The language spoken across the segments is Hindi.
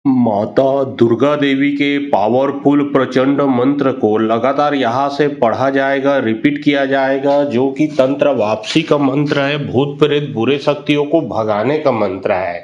माता दुर्गा देवी के पावरफुल प्रचंड मंत्र को लगातार यहाँ से पढ़ा जाएगा, रिपीट किया जाएगा, जो कि तंत्र वापसी का मंत्र है, भूत प्रेत बुरे शक्तियों को भगाने का मंत्र है।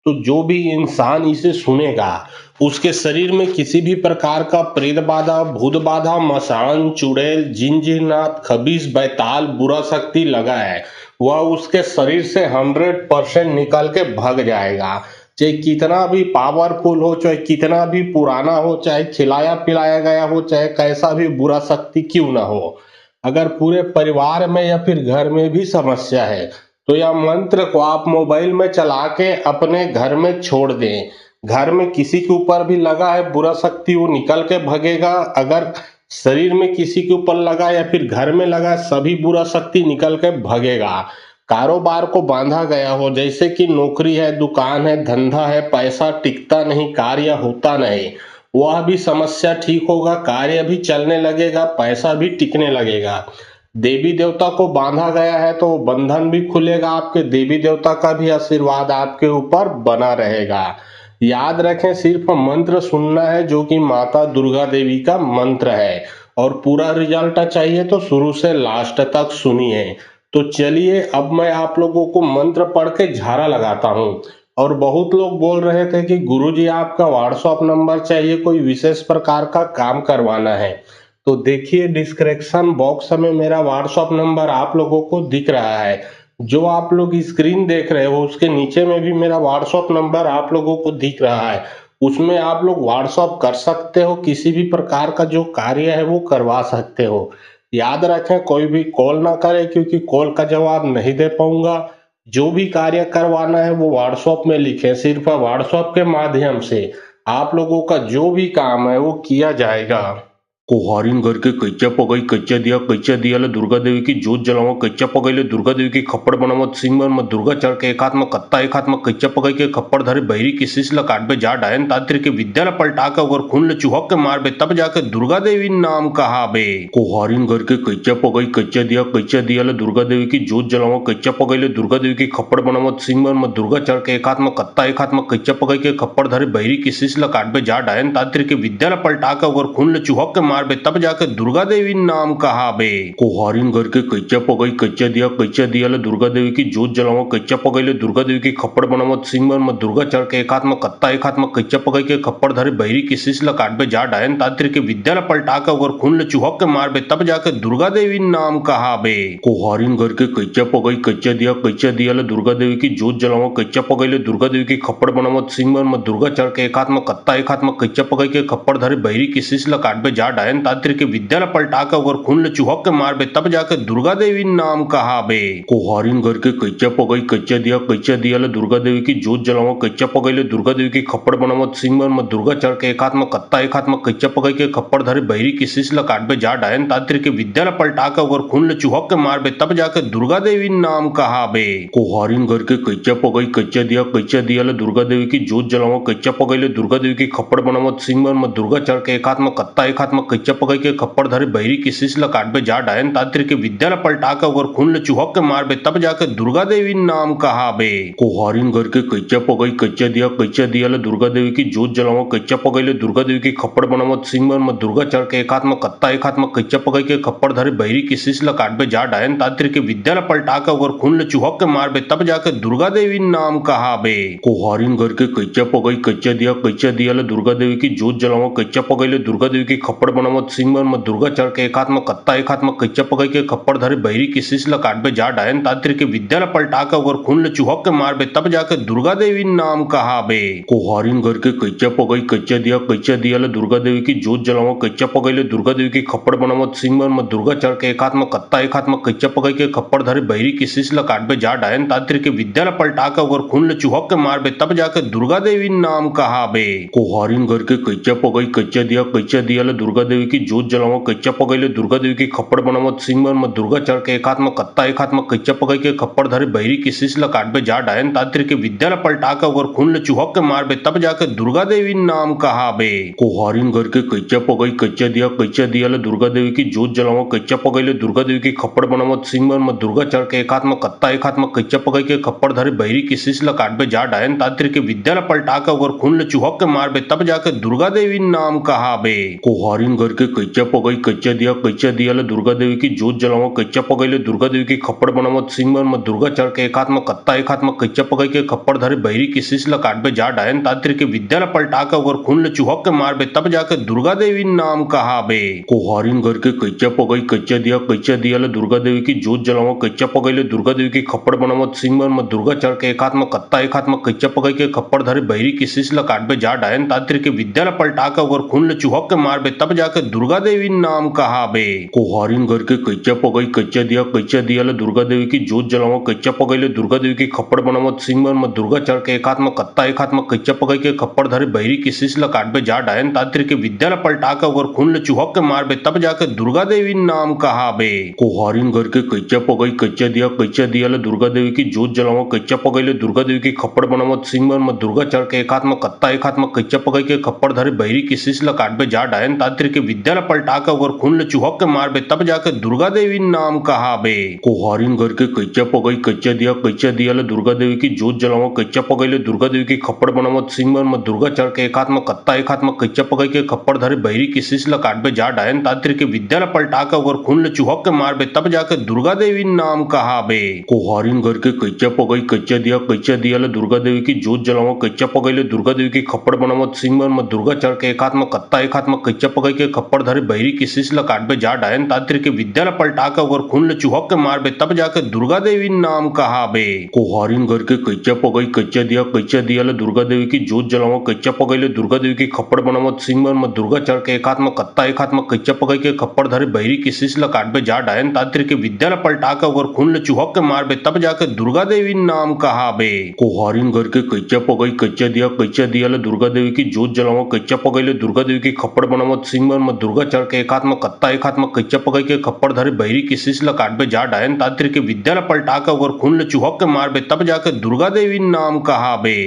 तो जो भी इंसान इसे सुनेगा उसके शरीर में किसी भी प्रकार का प्रेत बाधा, भूत बाधा, मसान, चुड़ैल, जिन जिन्नात, खबीस, बैताल, बुरा शक्ति लगा है वह उसके शरीर से 100% निकल के भग जाएगा। चाहे कितना भी पावरफुल हो, चाहे कितना भी पुराना हो, चाहे खिलाया पिलाया गया हो, चाहे कैसा भी बुरा शक्ति क्यों ना हो, अगर पूरे परिवार में या फिर घर में भी समस्या है तो यह मंत्र को आप मोबाइल में चला के अपने घर में छोड़ दें। घर में किसी के ऊपर भी लगा है बुरा शक्ति वो निकल के भगेगा। अगर शरीर में किसी के ऊपर लगा या फिर घर में लगा, सभी बुरा शक्ति निकल के भगेगा। कारोबार को बांधा गया हो, जैसे कि नौकरी है, दुकान है, धंधा है, पैसा टिकता नहीं, कार्य होता नहीं, वह भी समस्या ठीक होगा, कार्य भी चलने लगेगा, पैसा भी टिकने लगेगा। देवी देवता को बांधा गया है तो बंधन भी खुलेगा, आपके देवी देवता का भी आशीर्वाद आपके ऊपर बना रहेगा। याद रखें, सिर्फ मंत्र सुनना है जो कि माता दुर्गा देवी का मंत्र है, और पूरा रिजल्ट चाहिए तो शुरू से लास्ट तक सुनिए। तो चलिए अब मैं आप लोगों को मंत्र पढ़ के झाड़ा लगाता हूँ। और बहुत लोग बोल रहे थे कि गुरुजी आपका व्हाट्सएप नंबर चाहिए, कोई विशेष प्रकार का काम करवाना है। तो देखिए डिस्क्रिप्शन बॉक्स में मेरा व्हाट्सएप नंबर आप लोगों को दिख रहा है। जो आप लोग स्क्रीन देख रहे हो उसके नीचे में भी मेरा व्हाट्सएप नंबर आप लोगों को दिख रहा है। उसमें आप लोग व्हाट्सएप कर सकते हो, किसी भी प्रकार का जो कार्य है वो करवा सकते हो। याद रखें, कोई भी कॉल ना करे क्योंकि कॉल का जवाब नहीं दे पाऊंगा। जो भी कार्य करवाना है वो व्हाट्सएप में लिखें, सिर्फ व्हाट्सएप के माध्यम से आप लोगों का जो भी काम है वो किया जाएगा। कोहारिन घर के कच्चा पगई कच्चा दिया ले दुर्गा देवी की जोत जलावा, कच्चा पगई ले दुर्गा देवी की खप्पड़ बनावत, सिंह में दुर्गा चढ़ के एक हाथ में कत्ता एक हाथ में कच्चा पगई के खप्पड़ धरे बहरी की शीश ल काट बे जा डायन तांत्रिक के विद्या ल पलटा के अगर खून ले चुहक के मार बे तब जाके दुर्गा देवी नाम कहा बे। कोहारिन घर के कच्चा पगई कच्चा दिया ले दुर्गा देवी की जोत जलावा, कच्चा पगई ले दुर्गा देवी की खप्पड़ बनावत, सिंह में दुर्गा चढ़ के एक हाथ में कत्ता एक हाथ में कच्चा पगई के खप्पड़ धरे बहरी की शीश ल काट बे जा डायन तांत्रिक के विद्या ल पलटा के अगर खून ले चुहक के मार बे तब जाके दुर्गा देवी नाम कहा बे। कोहारिन घर के कच्चा पगई कच्चा दिया ले दुर्गा देवी की जोत जलावा, कच्चा पगई ले दुर्गा देवी की खप्पड़ बनावत, सिंह में दुर्गा चढ़ के एक हाथ में कत्ता एक हाथ में कच्चा पगई के खप्पड़ धरे बहरी की शीश ल काट बे जा डायन तांत्रिक के विद्या ल पलटा के अगर खून ले चुहक के मार बे तब जाके दुर्गा देवी नाम कहा बे। कोहारिन घर के कच्चा पगई कच्चा दिया ले दुर्गा देवी की जोत जलावा, कच्चा पगई ले दुर्गा देवी की खप्पड़ बनावत, सिंह में दुर्गा चढ़ के एक हाथ में कत्ता एक हाथ में कच्चा पगई के खप्पड़ धरे बहरी की शीश ल काट बे जा डायन तांत्रिक के विद्या ल पलटा के अगर खून ले चुहक के मार बे तब जाके दुर्गा देवी नाम कहा बे। कोहारिन घर के कच्चा पगई कच्चा दिया ले दुर्गा देवी की जोत जलावा, कच्चा पगई ले दुर्गा देवी की खप्पड़ बनावत, सिंह में दुर्गा चढ़ के एक हाथ में कत्ता एक हाथ में कच्चा पगई के खप्पड़ धरे बहरी की शीश ल काट बे जा डायन तांत्रिक के विद्या ल पलटा के अगर खून ले चुहक के मार बे तब जाके दुर्गा देवी नाम कहा बे। कोहारिन घर के कच्चा पगई कच्चा दिया ले दुर्गा देवी की जोत जलावा, कच्चा पगई ले दुर्गा देवी की खप्पड़ बनावत, सिंह में दुर्गा चढ़ के एक हाथ में कत्ता एक हाथ में कच्चा पगई के खप्पड़ धरे बहरी की शीश ल काट बे जा डायन तांत्रिक के विद्या ल पलटा के अगर खून ले चुहक के मार बे तब जाके दुर्गा देवी नाम कहा बे। कोहारिन घर के कच्चा पगई कच्चा दिया ले दुर्गा देवी की जोत जलावा, कच्चा पगई ले दुर्गा देवी की खप्पड़ बनावत, सिंह में दुर्गा चढ़ के एक हाथ में कत्ता एक हाथ में कच्चा पगई के खप्पड़ धरे बहरी की शीश ल काट बे जा डायन तांत्रिक के विद्या ल पलटा के अगर खून ले चुहक के मार बे तब जाके दुर्गा देवी नाम कहा बे। कोहारिन घर के कच्चा पगई कच्चा दिया ले दुर्गा देवी की जोत जलावा, कच्चा पगई ले दुर्गा देवी की खप्पड़ बनावत, सिंह में दुर्गा चढ़ के एक हाथ में कत्ता एक हाथ में कच्चा पगई के खप्पड़ धरे बहरी की शीश ल काट बे जा डायन तांत्रिक के विद्या ल पलटा के अगर खून ले चुहक के मार बे तब जाके दुर्गा देवी नाम कहा बे। कोहारिन घर के कच्चा पगई कच्चा दिया ले दुर्गा देवी की जोत जलावा, कच्चा पगई ले दुर्गा देवी की खप्पड़ बनावत, सिंह में दुर्गा चढ़ के एक हाथ में कत्ता एक हाथ में कच्चा पगई के खप्पड़ धरे बहरी की शीश ल काट बे जा डायन तांत्रिक के विद्या ल पलटा के अगर खून ले चुहक के मार बे तब जाके दुर्गा देवी नाम कहा बे। कोहारिन घर के कच्चा पगई कच्चा दिया ले दुर्गा देवी देवी की जोत जलावो कच्चा पगैले दुर्गा देवी की खप्पड़ बनावत सिंगमन में दुर्गा चढ़ के एक हाथ में कत्ता एक हाथ में कच्चा पगै के खप्पड़ धरे बहरी की शीश काटबे जा डायन तांत्रिक के विद्या पलटा के अगर खून ले चुहक के मारबे तब जाके दुर्गा देवी नाम कहाबे। कोहारिन घर के कच्चा पगई कच्चा दिया ले दुर्गा देवी की जोत जलावो कच्चा पगैले दुर्गा देवी की खप्पड़ बनावत सिंगमन में दुर्गा चढ़ के एक हाथ में कत्ता एक हाथ में कच्चा पगै के खप्पड़ धरे बहरी की शीश काटबे जा डायन तांत्रिक के विद्या पलटा के अगर खून ले चुहक के मारबे तब जाके दुर्गा देवी नाम कहाबे। कोहारिन घर के कच्चा पगई कच्चा दिया ले दुर्गा देवी की जोत जलावो कच्चा पगैले दुर्गा देवी की खप्पड़ बनावत सिंगमन में दुर्गा चढ़ के एक हाथ में कत्ता एक हाथ में कच्चा पगै के खप्पड़ धरे बहरी की शीश काटबे जा डायन तांत्रिक के विद्या पलटा के अगर खून ले चुहक के मारबे तब जाके दुर्गा देवी नाम कहाबे। कोहारिन घर के कच्चा पगई कच्चा दिया ले दुर्गा देवी की जोत जलावो कच्चा पगैले दुर्गा देवी की खप्पड़ बनावत सिंगमन में दुर्गा चढ़ के एक हाथ में कत्ता एक हाथ में कच्चा पगै के खप्पड़ धरे बहरी की शीश काटबे जा डायन तांत्रिक के विद्या पलटा के अगर खून ले चुहक के मारबे तब जाके दुर्गा देवी नाम कहाबे। कोहारिन घर के कच्चा पगई कच्चा दिया ले दुर्गा देवी की जोत जलावो कच्चा पगैले दुर्गा देवी की खप्पड़ बनावत सिंगमन में दुर्गा चढ़ के एक हाथ में कत्ता एक हाथ में कच्चा पगै के खप्पड़ धरे बहरी की शीश काटबे जा डायन तांत्रिक के विद्या पलटा के अगर खून ले चुहक के मारबे तब जाके दुर्गा देवी नाम कहाबे। कोहारिन घर के कच्चा पगई कच्चा दिया ले दुर्गा देवी की जोत जलावो कच्चा पगैले दुर्गा देवी की खप्पड़ बनावत सिंगमन में दुर्गा चढ़ के एक हाथ में कत्ता एक हाथ में कच्चा पगै के खप्पड़ धरे बहरी की शीश काटबे जा डायन तांत्रिक के विद्या पलटा के अगर खून ले चुहक के मारबे तब जाके दुर्गा देवी नाम कहाबे। कोहारिन घर के कच्चा पगई कच्चा दिया ले दुर्गा देवी की जोत जलावो कच्चा पगैले दुर्गा देवी की खप्पड़ बनावत सिंगमन में दुर्गा चढ़ के एक हाथ में कत्ता एक हाथ में कच्चा पगै के खप्पड़ धरे बहरी की शीश काटबे जा डायन तांत्रिक के विद्या पलटा के अगर खून ले चुहक के मारबे तब जाके दुर्गा देवी नाम कहाबे। कोहारिन घर के कच्चा पगई कच्चा दिया ले दुर्गा देवी की जोत जलावो कच्चा पगैले दुर्गा देवी की खप्पड़ बनावत सिंगमन में दुर्गा चढ़ के एक हाथ में कत्ता एक हाथ में कच्चा पगै के खप्पड़ धरे बहरी की शीश काटबे जा डायन तांत्रिक के विद्या पलटा के अगर खून ले चुहक के मारबे तब जाके दुर्गा देवी नाम कहाबे। कोहारिन घर के कच्चा पगई कच्चा दिया ले दुर्गा देवी की जोत जलावो कच्चा पगैले दुर्गा देवी की खप्पड़ बनावत सिंगमन में दुर्गा चढ़ के एक हाथ में कत्ता एक हाथ में कच्चा पगै के खप्पड़ धरे बहरी की शीश काटबे जा डायन तांत्रिक के विद्या पलटा के अगर खून ले चुहक के मारबे तब जाके दुर्गा देवी नाम कहाबे। कोहारिन घर के कच्चा पगई कच्चा दिया ले दुर्गा देवी की जोत जलावो कच्चा पगैले दुर्गा देवी की खप्पड़ बनावत सिंगमन में दुर्गा चढ़ के एक हाथ में कत्ता एक हाथ में कच्चा पगै के खप्पड़ धरे बहरी की शीश काटबे जा डायन तांत्रिक के विद्या पलटा के अगर खून ले चुहक के मारबे तब जाके दुर्गा देवी नाम कहाबे। कोहारिन घर के कच्चा पगई कच्चा दिया ले दुर्गा देवी की जोत जलावो कच्चा पगैले दुर्गा देवी की खप्पड़ बनावत सिंगमन में दुर्गा चढ़ के एक हाथ में कत्ता एक हाथ में कच्चा पगै के खप्पड़ धरे बहरी की शीश काटबे जा डायन तांत्रिक के विद्या पलटा के अगर खून ले चुहक के मारबे तब जाके दुर्गा देवी नाम कहाबे।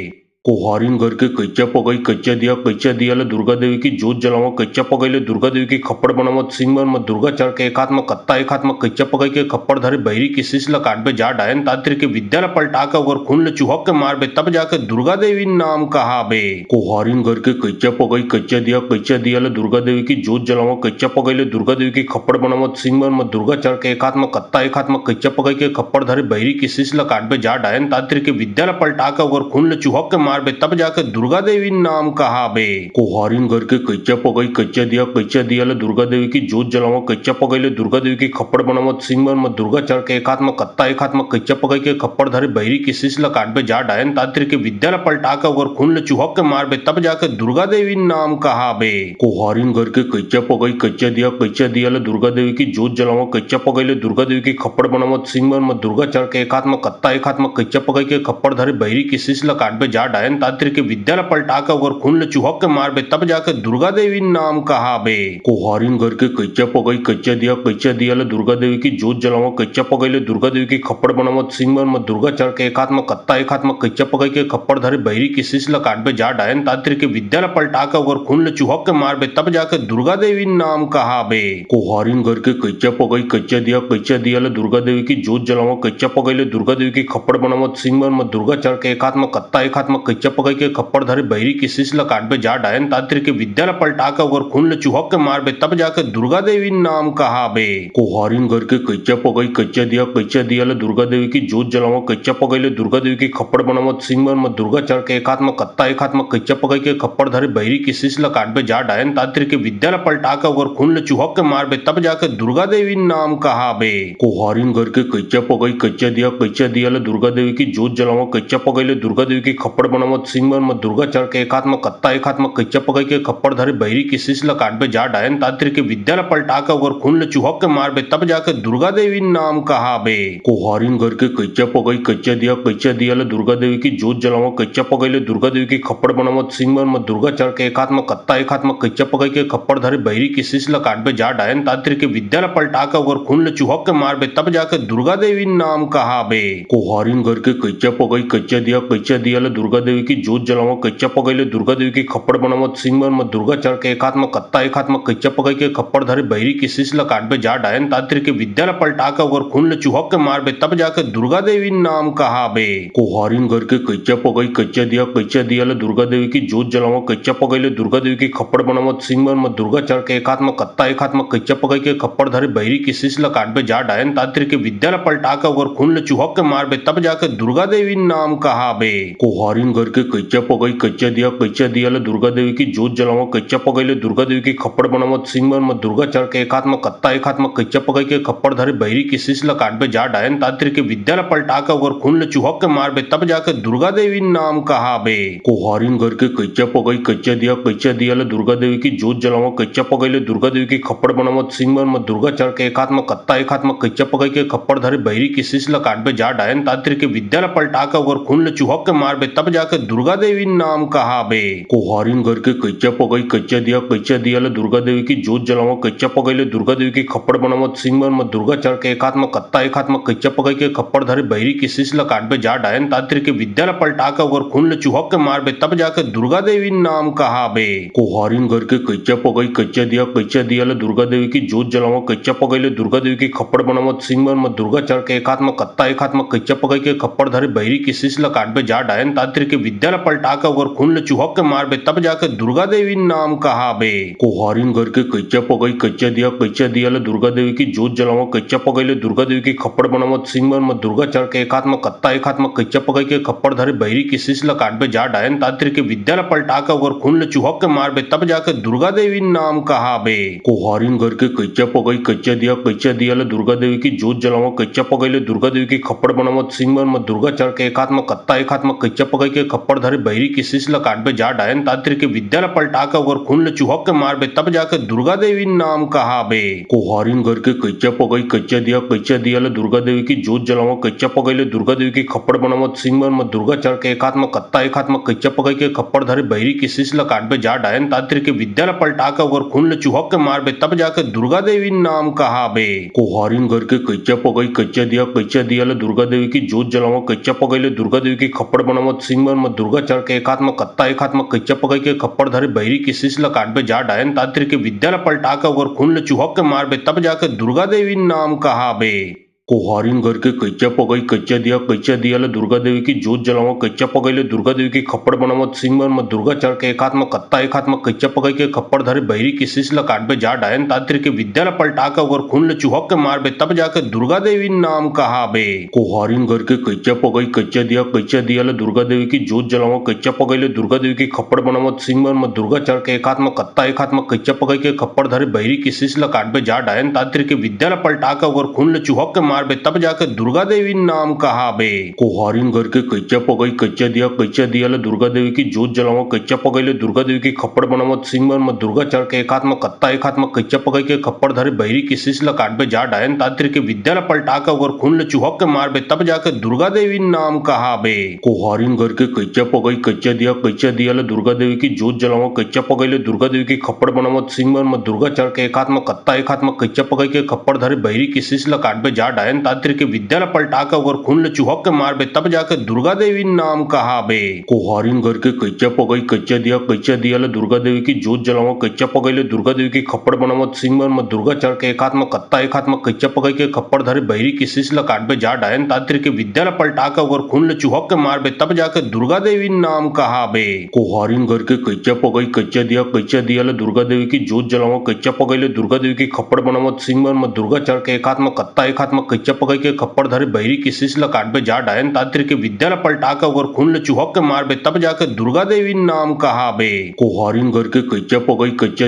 कोहारिन घर के कच्चा पगई कच्चा दिया ले दुर्गा देवी की जोत जलावो कच्चा पगैले दुर्गा देवी की खप्पड़ बनावत सिंगमन में दुर्गा चढ़ के एक हाथ में कत्ता एक हाथ में कच्चा पगै के खप्पड़ धरे बहरी की शीश काटबे जा डायन तांत्रिक के विद्या पलटा के अगर खून ले चुहक के मारबे तब जाके दुर्गा देवी नाम कहाबे। कोहारिन घर के कच्चा पगई कच्चा दिया ले दुर्गा देवी की जोत जलावो कच्चा पगैले दुर्गा देवी की खप्पड़ बनावत सिंगमन में दुर्गा चढ़ के एक हाथ में कत्ता एक हाथ में कच्चा पगै के खप्पड़ धरे बहरी की शीश काटबे जा डायन तांत्रिक के विद्या पलटा के अगर खून ले चुहक के मारबे तब जाके दुर्गा देवी नाम कहाबे। कोहारिन घर के कच्चा पगई कच्चा दिया ले दुर्गा देवी की जोत जलावो कच्चा पगैले दुर्गा देवी की खप्पड़ बनावत सिंगमन में दुर्गा चढ़ के एक हाथ में कत्ता एक हाथ में कच्चा पगै के खप्पड़ धरे बहरी की शीश काटबे जा डायन तांत्रिक के विद्या पलटा के अगर खून ले चुहक के मारबे तब जाके दुर्गा देवी नाम कहाबे। कोहारिन घर के कच्चा पगई कच्चा दिया ले दुर्गा देवी की जोत जलावो कच्चा पगैले दुर्गा देवी की खप्पड़ बनावत सिंगमन में दुर्गा चढ़ के एक हाथ में कत्ता एक हाथ में कच्चा पगै के खप्पड़ धरे बहरी की शीश काटबे जा डायन तांत्रिक के विद्या पलटा के अगर खून ले चुहक के मारबे तब जाके दुर्गा देवी नाम कहाबे। कोहारिन घर के कच्चा पगई कच्चा दिया ले दुर्गा देवी की जोत जलावो कच्चा पगैले दुर्गा देवी की खप्पड़ बनावत सिंगमन में दुर्गा चढ़ के एक हाथ में कत्ता एक हाथ में कच्चा पगै के खप्पड़ धरे बहरी की शीश काटबे जा डायन तांत्रिक के विद्या पलटा के अगर खून ले चुहक के मारबे तब जाके दुर्गा देवी नाम कहाबे। कोहारिन घर के कच्चा पगई कच्चा दिया ले दुर्गा देवी की जोत जलावो कच्चा पगैले दुर्गा देवी की खप्पड़ बनावत सिंगमन में दुर्गा चढ़ के एक हाथ में कत्ता एक हाथ में कच्चा पगै के खप्पड़ धरे बहरी की शीश काटबे जा डायन तांत्रिक के विद्या पलटा के अगर खून ले चुहक के मारबे तब जाके दुर्गा देवी नाम कहाबे। कोहारिन घर के कच्चा पगई कच्चा दिया ले दुर्गा देवी की जोत जलावो कच्चा पगैले दुर्गा देवी की खप्पड़ बनावत सिंगमन में दुर्गा चढ़ के एक हाथ में कत्ता एक हाथ में कच्चा पगै के खप्पड़ धरे बहरी की शीश काटबे जा डायन तांत्रिक के विद्या पलटा के अगर खून ले चुहक के मारबे तब जाके दुर्गा देवी नाम कहाबे। कोहारिन घर के कच्चा पगई कच्चा दिया ले दुर्गा देवी की जोत जलावो कच्चा पगैले दुर्गा देवी की खप्पड़ बनावत सिंगमन में दुर्गा चढ़ के एक हाथ में कत्ता एक हाथ में कच्चा पगै के खप्पड़ धरे बहरी की शीश काटबे जा डायन तांत्रिक के विद्या पलटा के अगर खून ले चुहक के मारबे तब जाके दुर्गा देवी नाम कहाबे। कोहारिन घर के कच्चा पगई कच्चा दिया ले दुर्गा देवी की जोत जलावो कच्चा पगैले दुर्गा देवी की खप्पड़ बनावत सिंगमन में दुर्गा चढ़ के एक हाथ में कत्ता एक हाथ में कच्चा पकड़ के खप्पर धरे बहरी किसिस ल काटबे जा डायन तांत्रिक के विद्या ल पलटा के अगर खून ल चुहक के मारबे तब जाके दुर्गा देवी नाम कहाबे। कोहारिन घर के कच्चा पगई कच्चा दिया ल दुर्गा देवी की जोत जलावा कच्चा पगई दुर्गा देवी की खप्पड़ बनावत सिंगमन में दुर्गा चढ़ के एक हाथ में कत्ता एक हाथ में कच्चा पकड़ के खप्पड़ धरे बहरी किसिस ल काटबे जा डायन तांत्रिक के विद्या ल पलटा के अगर खून ल चुहक के मारबे तब जाके दुर्गा देवी नाम कहाबे। कोहारिन घर के कच्चा पगई कच्चा दिया ल दुर्गा देवी की जोत जलावा कच्चा पगई दुर्गा देवी की खप्पड़ बनावत सिंगमन में दुर्गा चढ़ के एक हाथ में कत्ता एक हाथ में कच्चा पकड़ के खप्पड़ धरे बहरी किसिस ल काटबे जा डायन तांत्रिक के विद्या ल पलटा के अगर खून ल चुहक के मारबे तब जाके दुर्गा देवी नाम कहाबे। कोहारिन घर के कच्चा पगई कच्चा दिया ल दुर्गा देवी की जोत जलावा कच्चा पगई दुर्गा देवी की खप्पड़ बनावत सिंगमन में दुर्गा चढ़ के एक हाथ में कत्ता एक हाथ में कच्चा पकड़ के खप्पड़ धरे बहरी किसिस ल काटबे जा डायन तांत्रिक के विद्या ल पलटा के अगर खून ल चुहक के मारबे तब जाके दुर्गा देवी नाम कहाबे। कोहारिन घर के कच्चा पगई कच्चा दिया ल दुर्गा देवी की जोत जलावा कच्चा पगई दुर्गा देवी की खप्पड़ बनावत सिंगमन में दुर्गा चढ़ के एक हाथ में कत्ता एक हाथ में कच्चा पकड़ के खप्पड़ धरे बहरी किसिस ल काटबे जा डायन तांत्रिक के विद्या ल पलटा के अगर खून ल चुहक के मारबे तब जाके दुर्गा देवी नाम कहाबे। कोहारिन घर के कच्चा पगई कच्चा दिया ल दुर्गा देवी की जोत जलावा कच्चा पगई दुर्गा देवी की खप्पड़ बनावत सिंगमन में दुर्गा चढ़ के एक हाथ में कत्ता एक हाथ में कच्चा पकड़ के खप्पड़ धरे बहरी किसिस ल काटबे जा डायन तांत्रिक के विद्या ल पलटा के अगर खून ल चुहक के मारबे तब जाके दुर्गा देवी नाम कहाबे। कोहारिन घर के कच्चा पगई कच्चा दिया ल दुर्गा देवी की जोत जलावा कच्चा पगई दुर्गा देवी की खप्पड़ बनावत सिंगमन में दुर्गा चढ़ के एक हाथ में कत्ता एक हाथ में कच्चा पकड़ के खप्पड़ धरे बहरी किसिस ल काटबे जा डायन तांत्रिक के विद्या ल पलटा के अगर खून ल चुहक के मारबे तब जाके दुर्गा देवी नाम कहाबे। कोहारिन घर के कच्चा पगई कच्चा दिया ल दुर्गा देवी की जोत जलावा कच्चा पगई दुर्गा देवी की खप्पड़ बनावत सिंगमन में दुर्गा चढ़ के एक हाथ में कत्ता एक हाथ में कच्चा पकड़ के खप्पड़ धरे बहरी किसिस ल काटबे जा डायन तांत्रिक के विद्या ल पलटा के अगर खून ल चुहक के मारबे तब जाके दुर्गा देवी नाम कहाबे। कोहारिन घर के कच्चा पगई कच्चा दिया ल दुर्गा देवी की जोत जलावा कच्चा पगई दुर्गा देवी की खप्पड़ बनावत सिंगमन में दुर्गा चढ़ के एक हाथ में कत्ता एक हाथ में कच्चा पकड़ के खप्पड़ धरे बहरी किसिस ल काटबे जा डायन तांत्रिक के विद्या ल पलटा के अगर खून ल चुहक के मारबे तब जाके दुर्गा देवी नाम कहाबे। कोहारिन घर के कच्चा पगई कच्चा दिया ल दुर्गा देवी की जोत जलावा कच्चा पगई दुर्गा देवी की खप्पड़ बनावत सिंगमन में दुर्गा चढ़ के एक हाथ में कत्ता एक हाथ में कच्चा पकड़ के खप्पड़ धरे बहरी किसिस ल काटबे जा डायन तांत्रिक के विद्या ल पलटा के अगर खून ल चुहक के मारबे तब जाके दुर्गा देवी नाम कहाबे। कोहारिन घर के कच्चा पगई कच्चा दिया ल दुर्गा देवी की जोत जलावा कच्चा पगई दुर्गा देवी की खप्पड़ बनावत सिंगमन में दुर्गा चढ़ के एक हाथ में कत्ता एक हाथ में कच्चा पकड़ के खप्पड़ धरे बहरी किसिस ल काटबे जा डायन तांत्रिक के विद्या ल पलटा के अगर खून ल चुहक के मारबे तब जाके दुर्गा देवी नाम कहाबे। कोहारिन घर के कच्चा पगई कच्चा दिया ल दुर्गा देवी की जोत जलावा कच्चा पगई दुर्गा देवी की खप्पड़ बनावत सिंगमन में दुर्गा चढ़ के एक हाथ में कत्ता एक हाथ में कच्चा पकड़ के खप्पड़ धरे बहरी किसिस ल काटबे जा डायन तांत्रिक के विद्या ल पलटा के अगर खून ल चुहक के मारबे तब जाके दुर्गा देवी नाम कहाबे। कोहारिन घर के कच्चा पगई कच्चा दिया ल दुर्गा देवी की जोत जलावा कच्चा पगई दुर्गा देवी की खप्पड़ बनावत सिंगमन में दुर्गा चढ़ के एक हाथ में कत्ता एक हाथ में कच्चा पकड़ के खप्पड़ धरे बहरी किसिस ल काटबे जा डायन तांत्रिक के विद्या ल पलटा के अगर खून ल चुहक के मारबे तब जाके दुर्गा देवी नाम कहाबे। कोहारिन घर के कच्चा पगई कच्चा दिया ल दुर्गा देवी की जोत जलावा कच्चा पगई दुर्गा देवी की खप्पड़ बनावत सिंगमन में दुर्गा चढ़ के एक हाथ में कत्ता एक हाथ में कच्चा पकड़ के खप्पड़ धरे बहरी किसिस ल काटबे जा डायन तांत्रिक के विद्या ल पलटा के अगर खून ल चुहक के मारबे तब जाके दुर्गा देवी नाम कहाबे। कोहारिन घर के कच्चा पगई कच्चा दिया ल दुर्गा देवी की जोत जलावा कच्चा पगई दुर्गा देवी की खप्पड़ बनावत सिंगमन में दुर्गा चढ़ के एक हाथ में कत्ता एक हाथ में कच्चा पकड़ के खप्पड़ धरे बहरी किसिस ल काटबे जा डायन तांत्रिक के विद्या ल पलटा के अगर खून ल चुहक के मारबे तब जाके दुर्गा देवी नाम कहाबे। कोहारिन घर के कच्चा पगई कच्चा दिया ल दुर्गा देवी की जोत जलावा कच्चा पगई दुर्गा देवी की खप्पड़ बनावत सिंगमन में दुर्गा चढ़ के एक हाथ में कत्ता एक हाथ में कच्चा पकड़ के खप्पड़ धरे बहरी किसिस ल काटबे जा डायन तांत्रिक के विद्या ल पलटा के अगर खून ल चुहक के मारबे तब जाके दुर्गा देवी नाम कहाबे। कोहारिन घर के कच्चा पगई कच्चा दिया ल दुर्गा देवी की जोत जलावा कच्चा पगई दुर्गा देवी की खप्पड़ बनावत सिंगमन में दुर्गा चढ़ के एक हाथ में कत्ता एक हाथ में कच्चा पकड़ के खप्पड़ धरे बहरी किसिस ल काटबे जा डायन तांत्रिक के विद्या ल पलटा के अगर खून ल चुहक के मारबे तब जाके दुर्गा देवी नाम कहाबे। कोहारिन घर के कच्चा पगई कच्चा दिया ल दुर्गा देवी की जोत जलावा कच्चा पगई दुर्गा देवी की खप्पड़ बनावत सिंगमन में दुर्गा चढ़ के एक हाथ में कत्ता एक हाथ में कच्चा पकाई के खप्पड़ धरे बहरी की शीश ल काटबे जा डायन तांत्रिक के विद्या ल पलटा के अगर खून ल चुहक के मारबे तब जाके दुर्गा देवी नाम कहाबे। कोहारिन घर के कच्चा पकाई कच्चा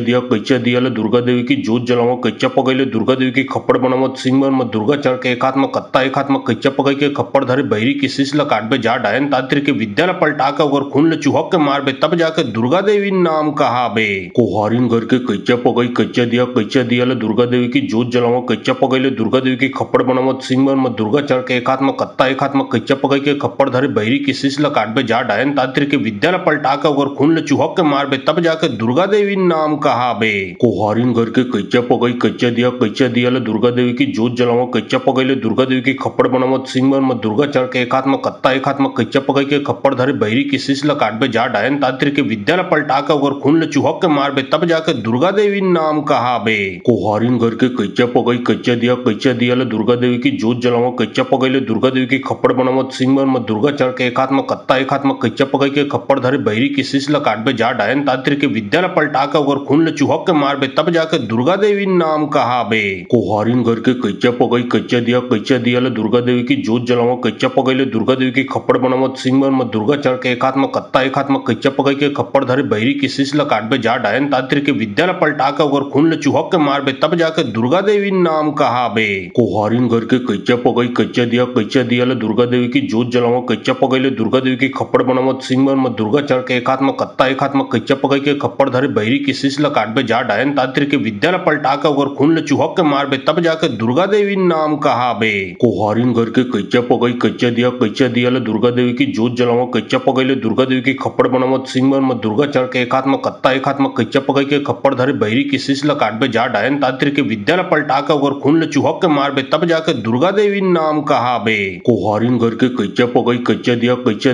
दिया ल दुर्गा देवी की जोत जलाओ कच्चा पकाई ले दुर्गा देवी की खप्पड़ बनावत सिंह में दुर्गा चढ़ के एक हाथ में कत्ता एक हाथ में कच्चा पकाई के खप्पड़ धरे बहरी की शीश ल काटबे जा डायन तांत्रिक के विद्या ल पलटा के अगर खून ल चुहक के मारबे तब जाके दुर्गा देवी नाम कहाबे। कोहारिन घर के कच्चा पकाई कच्चा दिया ल दुर्गा देवी की जोत जलाओ कच्चा पकाई ले दुर्गा देवी की खप्पड़ बनावत सिंह में दुर्गा चढ़ के एक हाथ में कत्ता एक हाथ में कच्चा पकाई के खप्पड़ धरे बहरी की शीश ल काटबे जा डायन तांत्रिक के विद्या ल पलटा के अगर खून ल चुहक के मारबे तब जाके दुर्गा देवी नाम कहाबे। कोहारिन घर के कच्चा पकाई कच्चा दिया ल दुर्गा देवी की जोत जलाओ कच्चा पकाई ले दुर्गा देवी की खप्पड़ बनावत सिंह में दुर्गा चढ़ के एक हाथ में कत्ता एक हाथ में कच्चा पकाई के खप्पड़ धरे बहरी की शीश ल काटबे जा डायन तांत्रिक के विद्या ल पलटा के अगर खून ल चुहक के मारबे तब जाके दुर्गा देवी नाम कहाबे। कोहारिन घर के कच्चा पकाई कच्चा दिया ल दुर्गा देवी की जोत जलाओ कच्चा पकाई ले दुर्गा देवी की खप्पड़ बनावत सिंह में दुर्गा चढ़ के एक हाथ में कत्ता एक हाथ में कच्चा पकाई के खप्पड़ धरे बहरी की शीश ल काटबे जा डायन तांत्रिक के विद्या ल पलटा के अगर खून ल चुहक के मारबे तब जाके दुर्गा देवी नाम कहाबे। कोहारिन घर के कच्चा पकाई कच्चा दिया ल दुर्गा देवी की जोत जलाओ कच्चा पकाई ले दुर्गा देवी की खप्पड़ बनावत सिंह में दुर्गा चढ़ के एक हाथ में कत्ता एक हाथ में कच्चा पकाई के खप्पड़ धरे बहरी की शीश ल काटबे जा डायन तांत्रिक के विद्या ल पलटा के अगर खून ल चुहक के मारबे तब जाके दुर्गा देवी नाम कहाबे। कोहारिन घर के कच्चा पकाई कच्चा दिया ल दुर्गा देवी की जोत जलाओ कच्चा पकाई ले दुर्गा देवी की खप्पड़ बनावत सिंह में दुर्गा चढ़ के एक हाथ में कत्ता एक हाथ में कच्चा पकाई के खप्पड़ धरे बहरी की शीश ल काटबे जा डायन तांत्रिक के विद्या ल पलटा के अगर खून ल चुहक के मारबे तब जाके दुर्गा देवी नाम कहाबे। कोहारिन घर के कच्चा पकाई कच्चा दिया ल दुर्गा देवी की जोत जलाओ कच्चा पकाई ले दुर्गा देवी की खप्पड़ बनावत सिंह में दुर्गा चढ़ के एक हाथ में कत्ता एक हाथ में कच्चा पकाई के खप्पड़ धरे बहरी की शीश ल काटबे जा डायन तांत्रिक के विद्या ल पलटा के अगर खून ल चुहक के मारबे तब जाके दुर्गा देवी नाम कहाबे। कोहारिन घर के कच्चा पकाई कच्चा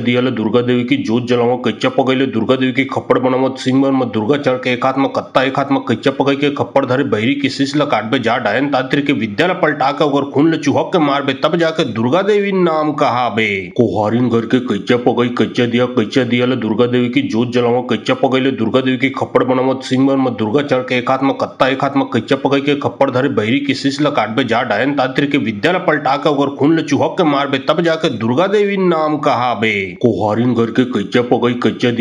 दिया ल दुर्गा देवी की जोत जलाओ कच्चा पकाई ले दुर्गा देवी की खप्पड़ बनावत सिंह में दुर्गा चढ़ के एक हाथ में कत्ता एक हाथ में कच्चा पकाई के खप्पड़ धरे बहरी की शीश ल काटबे जा डायन तांत्रिक के विद्या ल पलटा के अगर खून ल चुहक के मारबे तब जाके दुर्गा देवी नाम कहाबे। कोहारिन घर के कच्चा पकाई कच्चा दिया ल दुर्गा देवी की जोत जलाओ कच्चा पकाई ले दुर्गा देवी की खप्पड़ बनावत सिंह में दुर्गा चढ़ के एक हाथ में कत्ता एक हाथ में कच्चा पकाई के खप्पड़ धरे बहरी की शीश ल काटबे जा डायन तांत्रिक के विद्या ल पलटा के अगर खून ल चुहक के मारबे तब जाके दुर्गा देवी नाम कहाबे। कोहारिन घर के कच्चा पकाई कच्चा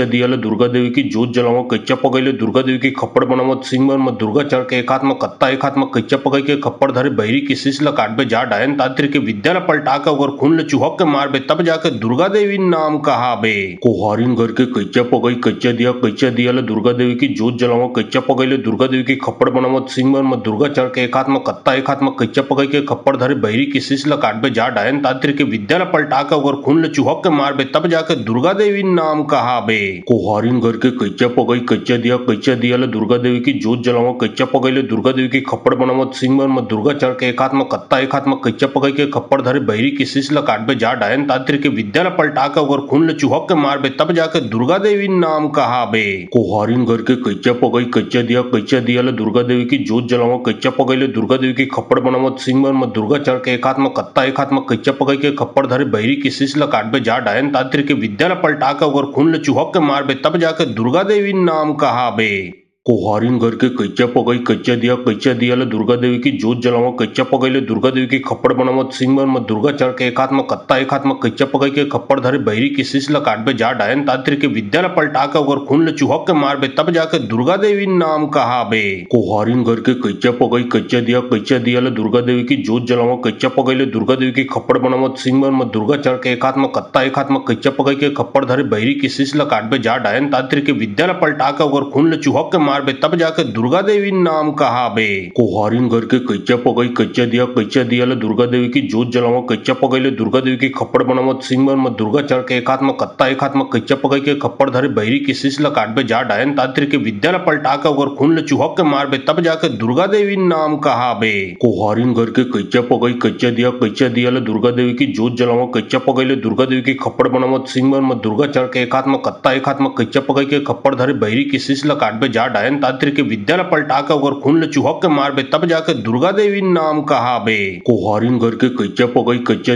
दिया ल दुर्गा देवी की जोत जलाओ कच्चा पकाई ले दुर्गा देवी की खप्पड़ बनावत सिंह में दुर्गा चढ़ के एक हाथ में कत्ता एक हाथ में कच्चा पकाई के खप्पड़ धरे बहरी की शीश ल काटबे जा डायन तांत्रिक के विद्या ल पलटा के अगर खून ल चुहक के मारबे तब जाके दुर्गा देवी नाम कहाबे। कोहारिन घर के कच्चा पकाई कच्चा दिया ल दुर्गा देवी की जोत जलाओ कच्चा पकाई ले दुर्गा देवी की खप्पड़ बनावत सिंह में दुर्गा चढ़ के एक हाथ में कत्ता एक हाथ में कच्चा पकाई के खप्पड़ धरे बहरी की शीश ल काटबे जा डायन तांत्रिक के विद्या ल पलटा के अगर खून ल चुहक के मारबे तब जाके दुर्गा देवी नाम कहाबे। कोहारिन घर के कच्चा पकाई कच्चा दिया ल दुर्गा देवी की जोत जलाओ कच्चा पकाई ले दुर्गा देवी की खप्पड़ बनावत सिंह में दुर्गा चढ़ के एक हाथ में कत्ता एक हाथ में कच्चा पकाई के खप्पड़ धरे बहरी की शीश ल काटबे जा डायन तांत्रिक के विद्या ल पलटा के अगर खून ल चुहक के मारबे तब जाके दुर्गा देवी नाम कहाबे। कोहारिन घर के कच्चा पकाई कच्चा दिया ल दुर्गा देवी की जोत जलाओ कच्चा पकाई ले दुर्गा देवी की खप्पड़ बनावत सिंह में दुर्गा चढ़ के एक हाथ में कत्ता एक हाथ में कच्चा पकाई के खप्पड़ धरे बहरी की शीश ल काटबे जा डायन तांत्रिक के विद्या ल पलटा के अगर खून ल चुहक के मारबे तब जाके दुर्गा देवी नाम कहाबे। कोहारिन घर के कच्चा पकाई कच्चा दिया ल दुर्गा देवी की जोत जलाओ कच्चा पकाई ले दुर्गा देवी की खप्पड़ बनावत सिंह में दुर्गा चढ़ के एक हाथ में कत्ता एक हाथ में कच्चा पकाई के खप्पड़ धरे बहरी की शीश ल काटबे जा डायन तांत्रिक के विद्या ल पलटा के अगर खून ल चुहक के मारबे तब जाके दुर्गा देवी नाम कहाबे। कोहारिन घर के कच्चा पकाई कच्चा दिया ल दुर्गा देवी की जोत जलाओ कच्चा पकाई ले दुर्गा देवी की खप्पड़ बनावत सिंह में दुर्गा चढ़ के एक हाथ में कत्ता एक हाथ में कच्चा पकाई के खप्पड़ धरे बहरी की शीश ल काटबे जा डायन तांत्रिक के विद्या ल पलटा के अगर खून ल चुहक के मारबे तब जाके दुर्गा देवी नाम कहाबे। कोहारिन घर के कच्चा पकाई कच्चा दिया ल दुर्गा देवी की जोत जलाओ कच्चा पकाई ले दुर्गा देवी की खप्पड़ बनावत सिंह में दुर्गा चढ़ के एक हाथ में कत्ता एक हाथ में कच्चा पकाई के खप्पड़ धरे बहरी की शीश ल काटबे जा डायन तांत्रिक के विद्या ल पलटा के अगर खून ल चुहक के मारबे तब जाके दुर्गा देवी नाम कहाबे। कोहारिन घर के कच्चा पकाई कच्चा दिया ल दुर्गा देवी की जोत जलाओ कच्चा पकाई ले दुर्गा देवी की खप्पड़ बनावत सिंह में दुर्गा चढ़ के एक हाथ में कत्ता एक हाथ में कच्चा पकाई के खप्पड़ धरे बहरी की शीश ल काटबे जा डायन डायन तांत्रिक विद्यालय पलटाकर अगर खून चुहक के मार बे तब जाके दुर्गा देवी नाम कहा बे। कोहारिन घर के कच्चा पगई कच्चा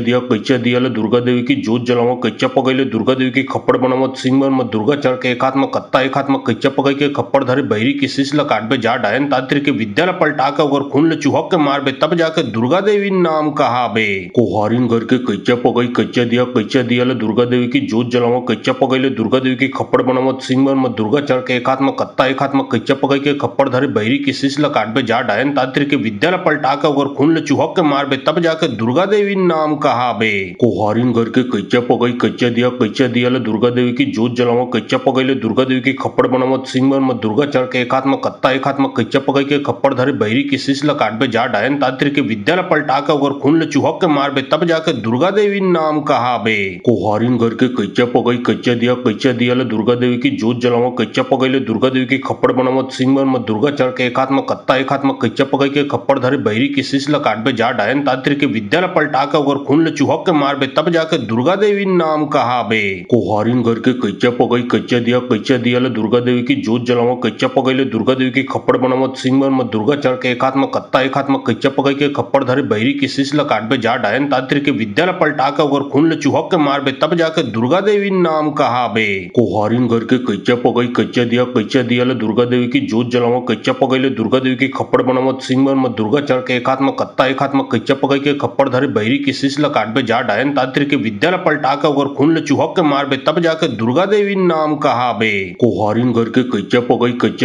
दिया ले दुर्गा देवी की जोत जलाओ कच्चा पगई ले दुर्गा देवी की खप्पड़ बनावत सिंह में दुर्गा चढ़ के एक हाथ में कत्ता एक हाथ में कच्चा पगई के खप्पड़ धरे बहरी की शीश ल काट बे जा डायन तांत्रिक विद्यालय पलटाकर अगर खून चुहक के मार बे तब जाके दुर्गा देवी नाम कहा बे। कोहारिन घर के कच्चा पगई कच्चा दिया ले दुर्गा देवी की जोत जलाओ कच्चा पगई ले दुर्गा देवी की खप्पड़ बनावत सिंह में दुर्गा चढ़ के एक हाथ में कत्ता एक हाथ में कच्चा पगई के खप्पड़ धरे बहरी की शीश ल काट बे जा डायन तांत्रिक विद्यालय पलटाकर अगर खून चुहक के मार बे तब जाके दुर्गा देवी नाम कहा बे। कोहारिन घर के कच्चा पगई कच्चा दिया ले दुर्गा देवी की जोत जलाओ कच्चा पगई ले दुर्गा देवी की खप्पड़ बनावत सिंह में दुर्गा चढ़ के एक हाथ में कत्ता एक हाथ में कच्चा पगई के खप्पड़ धरे बहरी की शीश ल काट बे जा डायन तांत्रिक विद्यालय पलटाकर अगर खून चुहक के मार बे तब जाके दुर्गा देवी नाम कहा बे। कोहारिन घर के कच्चा पगई कच्चा दिया ले दुर्गा देवी की जोत जलाओ कच्चा पगई ले दुर्गा देवी की खप्पड़ बनावत सिंह में दुर्गा चढ़ के एक हाथ में कत्ता एक हाथ में कच्चा पगई के खप्पड़ धरे बहरी की शीश ल काट बे जा डायन तांत्रिक विद्यालय पलटाकर अगर खून चुहक के मार बे तब जाके दुर्गा देवी नाम कहा बे। कोहारिन घर के कच्चा पगई कच्चा दिया ले दुर्गा देवी की जोत जलाओ कच्चा पगई ले दुर्गा देवी की खप्पड़ बनावत सिंह में दुर्गा चढ़ के एक हाथ में कत्ता एक हाथ में कच्चा पगई के खप्पड़ धरे बहरी की शीश ल काट बे जा डायन तांत्रिक विद्यालय पलटाकर अगर खून चुहक के मार बे तब जाके दुर्गा देवी नाम कहा बे। कोहारिन घर के कच्चा पगई कच्चा दिया ले दुर्गा देवी की जोत जलाओ कच्चा पगई ले दुर्गा देवी की खप्पड़ बनावत सिंह में दुर्गा चढ़ के एक हाथ में कत्ता एक हाथ में कच्चा पगई के खप्पड़ धरे बहरी की शीश ल काट बे जा डायन तांत्रिक विद्यालय पलटाकर अगर खून चुहक के मार बे तब जाके दुर्गा देवी नाम कहा बे। कोहारिन घर के कच्चा पगई कच्चा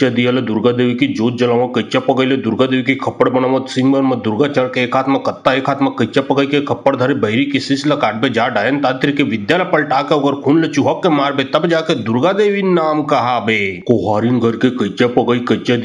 दिया ले दुर्गा देवी की जोत जलाओ कच्चा पगई ले दुर्गा देवी की खप्पड़ बनावत सिंह में दुर्गा चढ़ के एक हाथ में कत्ता एक हाथ में कच्चा पगई के खप्पड़ धरे बहरी की शीश ल काट बे जा डायन तांत्रिक विद्यालय पलटाकर अगर खून चुहक के मार बे तब जाके दुर्गा देवी नाम कहा बे। कोहारिन घर के कच्चा पगई कच्चा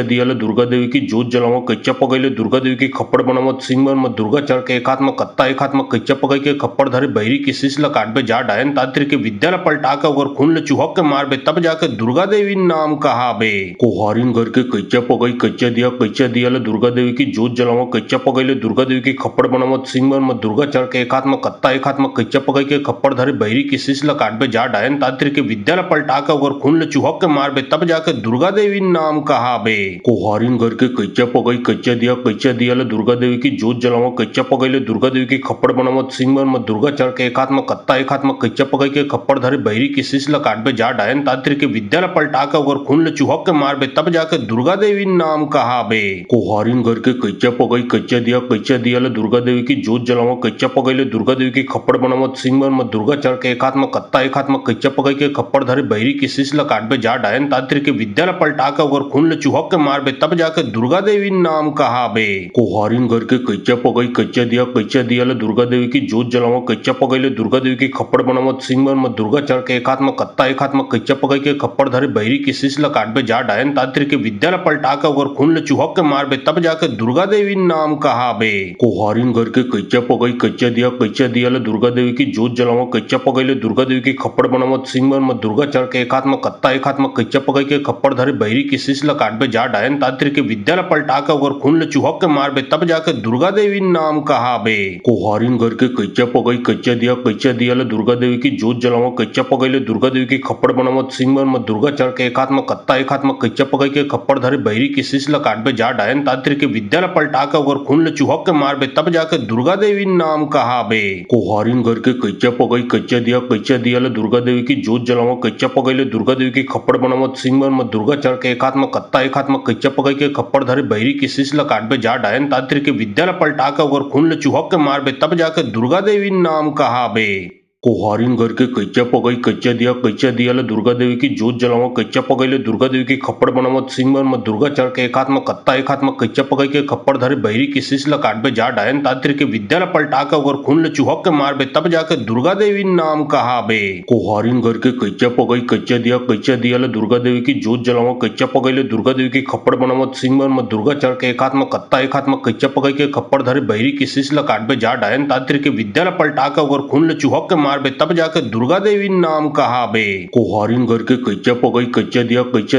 दिया ले दुर्गा देवी की जोत जलाओ कच्चा पगई ले दुर्गा देवी की खप्पड़ बनावत सिंह में दुर्गा चढ़ के एक हाथ में कत्ता एक हाथ में कच्चा पगई के खप्पड़ धरे बहरी की शीश ल काट बे जा डायन तांत्रिक विद्यालय पलटाकर अगर खून चुहक के मार बे तब जाके दुर्गा देवी नाम कहा बे। कोहारिन घर के कच्चा पगई कच्चा दिया ले दुर्गा देवी की जोत जलाओ कच्चा पगई ले दुर्गा देवी की खप्पड़ बनावत सिंह में दुर्गा चढ़ के एक हाथ में कत्ता एक हाथ में कच्चा पगई के खप्पड़ धरे बहरी की शीश ल काट बे जा डायन तांत्रिक विद्यालय पलटाकर अगर खून चुहक के मार बे तब जाके दुर्गा देवी नाम कहा बे। कोहारिन घर के कच्चा पगई कच्चा दिया ले दुर्गा देवी की जोत जलाओ कच्चा पगई ले दुर्गा देवी की खप्पड़ बनावत सिंह में दुर्गा चढ़ के एक हाथ में कत्ता एक हाथ में कच्चा पगई के खप्पड़ धरे बहरी की शीश ल काट बे जा डायन तांत्रिक विद्यालय पलटाकर अगर खून चुहक के मार बे तब जाके दुर्गा देवी नाम कहा बे। कोहारिन घर के कच्चा पगई कच्चा दिया ले दुर्गा देवी की जोत जलाओ कच्चा पगई ले दुर्गा देवी की खप्पड़ बनावत सिंह में दुर्गा चढ़ के एक हाथ में कत्ता एक हाथ में कच्चा पगई के खप्पड़ धरे बहरी की शीश ल काट बे जा डायन तांत्रिक विद्यालय पलटाकर अगर खून चुहक के मार बे तब जाके दुर्गा देवी नाम कहा बे। कोहारिन घर के कच्चा पगई कच्चा दिया ले दुर्गा देवी की जोत जलाओ कच्चा पगई ले दुर्गा देवी की खप्पड़ बनावत सिंह में दुर्गा चढ़ के एक हाथ में कत्ता एक हाथ में कच्चा पगई के खप्पड़ धरे बहरी की शीश ल काट बे जा डायन तांत्रिक विद्यालय पलटाकर अगर खून चुहक के मार बे तब जाके दुर्गा देवी नाम कहा बे। कोहारिन घर के कच्चा पगई कच्चा दिया ले दुर्गा देवी की जोत जलाओ कच्चा पगई ले दुर्गा देवी की खप्पड़ बनावत सिंह में दुर्गा चढ़ के एक हाथ में कत्ता एक हाथ में कच्चा पगई के खप्पड़ धरे बहरी की शीश ल काट बे जा डायन तांत्रिक विद्यालय पलटाकर अगर खून चुहक के मार बे तब जाके दुर्गा देवी नाम कहा बे। कोहारिन घर के कच्चा पगई कच्चा दिया ले दुर्गा देवी की जोत जलाओ कच्चा पगई ले दुर्गा देवी की खप्पड़ बनावत सिंह में दुर्गा चढ़ के एक हाथ में कत्ता एक हाथ में कच्चा पगई के खप्पड़ धरे बहरी की शीश ल काट बे जा डायन तांत्रिक विद्यालय पलटाकर अगर खून चुहक के मार बे तब जाके दुर्गा देवी नाम कहा बे। कोहारिन घर के कच्चा पगई कच्चा दिया ले दुर्गा देवी की जोत जलाओ कच्चा पगई ले दुर्गा देवी की खप्पड़ बनावत सिंह में दुर्गा चढ़ के एक हाथ में कत्ता एक हाथ में कच्चा पगई के खप्पड़ धरे बहरी की शीश ल काट बे जा डायन तांत्रिक विद्यालय पलटाकर अगर खून चुहक के मार बे तब जाके दुर्गा देवी नाम कहा बे। कोहारिन घर के कच्चा पगई कच्चा दिया ले दुर्गा देवी की जोत जलाओ कच्चा पगई ले दुर्गा देवी की खप्पड़ बनावत सिंह में दुर्गा चढ़ के एक हाथ में कत्ता एक हाथ में कच्चा पगई के खप्पड़ धरे बहरी की शीश ल काट बे जा डायन तांत्रिक विद्यालय पलटाकर अगर खून चुहक के मार बे तब जाके दुर्गा देवी नाम कहा बे। कोहारिन घर के कच्चा पगई कच्चा दिया ले दुर्गा देवी की जोत जलाओ कच्चा पगई ले दुर्गा देवी की खप्पड़ बनावत सिंह में दुर्गा चढ़ के एक हाथ में कत्ता एक हाथ में कच्चा पगई के खप्पड़ धरे बहरी की शीश ल काट बे जा डायन तांत्रिक विद्यालय पलटाकर अगर खून चुहक के मार बे तब जाके दुर्गा देवी नाम कहा बे। कोहारिन घर के कच्चा पगई कच्चा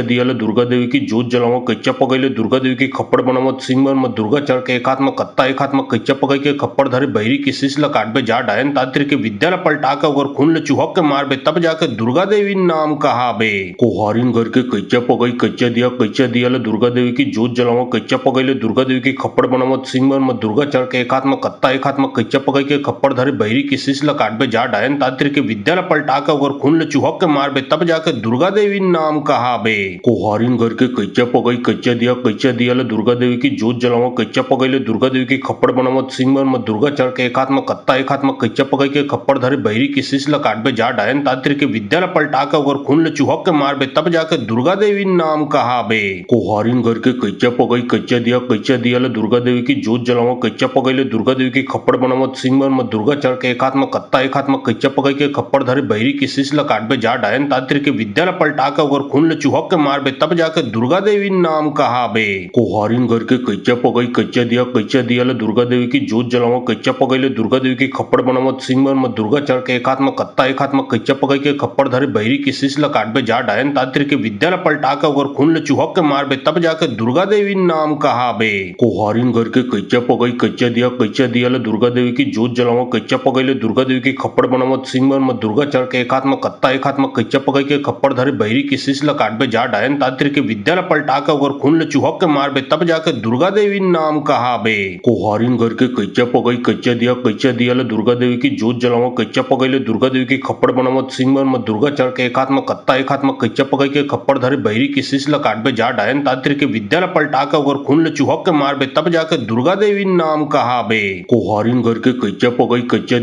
दिया ले दुर्गा देवी की जोत जलावा कच्चा पगई ले दुर्गा देवी की खप्पड़ बनावत सिंह बन में दुर्गा चढ़ के एक हाथ में कत्ता एक हाथ में कच्चा पगई के खप्पड़ धरे बहरी की शीश ल काट बे जा डायन तांत्रिक के विद्या ल पलटा के अगर खून ले चुहक के मार बे तब जाके दुर्गा देवी नाम कहा बे। कोहारिन घर के कच्चा पगई कच्चा दिया ले दुर्गा देवी की जोत जलावा कच्चा पगई ले दुर्गा देवी की खप्पड़ बनावत सिंह बन में दुर्गा चढ़ के एक हाथ में कत्ता एक हाथ में कच्चा पगई के खप्पड़ धरे बहरी की शीश ल काट बे जा डायन तांत्रिक के विद्या ल पलटा के अगर खून ले चुहक के मार बे तब जाके दुर्गा देवी नाम कहा बे। कोहारिन घर के कच्चा पगई कच्चा दिया ले दुर्गा देवी की जोत जलावा कच्चा पगई ले दुर्गा देवी की खप्पड़ बनावत सिंह बन में दुर्गा चढ़ के एक हाथ में कत्ता एक हाथ में कच्चा पगई के खप्पड़ धरे बहरी की शीश ल काट बे जा डायन तांत्रिक के विद्या ल पलटा के अगर खून ले चुहक के मार बे तब जाके दुर्गा देवी नाम कहा बे। कोहारिन घर के कच्चा पगई कच्चा दिया ले दुर्गा देवी की जोत जलावा कच्चा पगई ले दुर्गा देवी की खप्पड़ बनावत सिंह बन में दुर्गा चढ़ के एक हाथ में कत्ता एक हाथ में कच्चा पगई के खप्पड़ धरे बहरी की शीश ल काट बे जा डायन तांत्रिक के विद्या ल पलटा के अगर खून ले चुहक के मार बे तब जाके दुर्गा देवी नाम कहा बे। कोहारिन घर के कच्चा पगई कच्चा दिया ले दुर्गा देवी की जोत जलावा कच्चा पगई ले दुर्गा देवी की खप्पड़ बनावत सिंह बन में दुर्गा चढ़ के एक हाथ में कत्ता एक हाथ में कच्चा पगई के खप्पड़ धरे बहरी की शीश ल काट बे जा डायन तांत्रिक के विद्या ल पलटा के अगर खून ले चुहक के मार बे तब जाके दुर्गा देवी नाम कहा बे। कोहारिन घर के कच्चा पगई कच्चा दिया ले दुर्गा देवी की जोत जलावा कच्चा पगई ले दुर्गा देवी की खप्पड़ बनावत सिंह बन में दुर्गा चढ़ के एक हाथ में कत्ता एक हाथ में कच्चा पगई के खप्पड़ धरे बहरी की शीश ल काट बे जा डायन तांत्रिक के विद्या ल पलटा के अगर खून ले चुहक के मार बे तब जाके दुर्गा देवी नाम कहा बे। कोहारिन घर के कच्चा पगई कच्चा दिया ले दुर्गा देवी की जोत जलावा कच्चा पगई ले दुर्गा देवी की खप्पड़ बनावत सिंह बन में दुर्गा चढ़ के एक हाथ में कत्ता एक हाथ में कच्चा पगई के खप्पड़ धरे बहरी की शीश ल काट बे जा डायन तांत्रिक के विद्या ल पलटा के अगर खून ले चुहक के मार बे तब जाके दुर्गा देवी नाम कहा बे। कोहारिन घर के कच्चा पगई कच्चा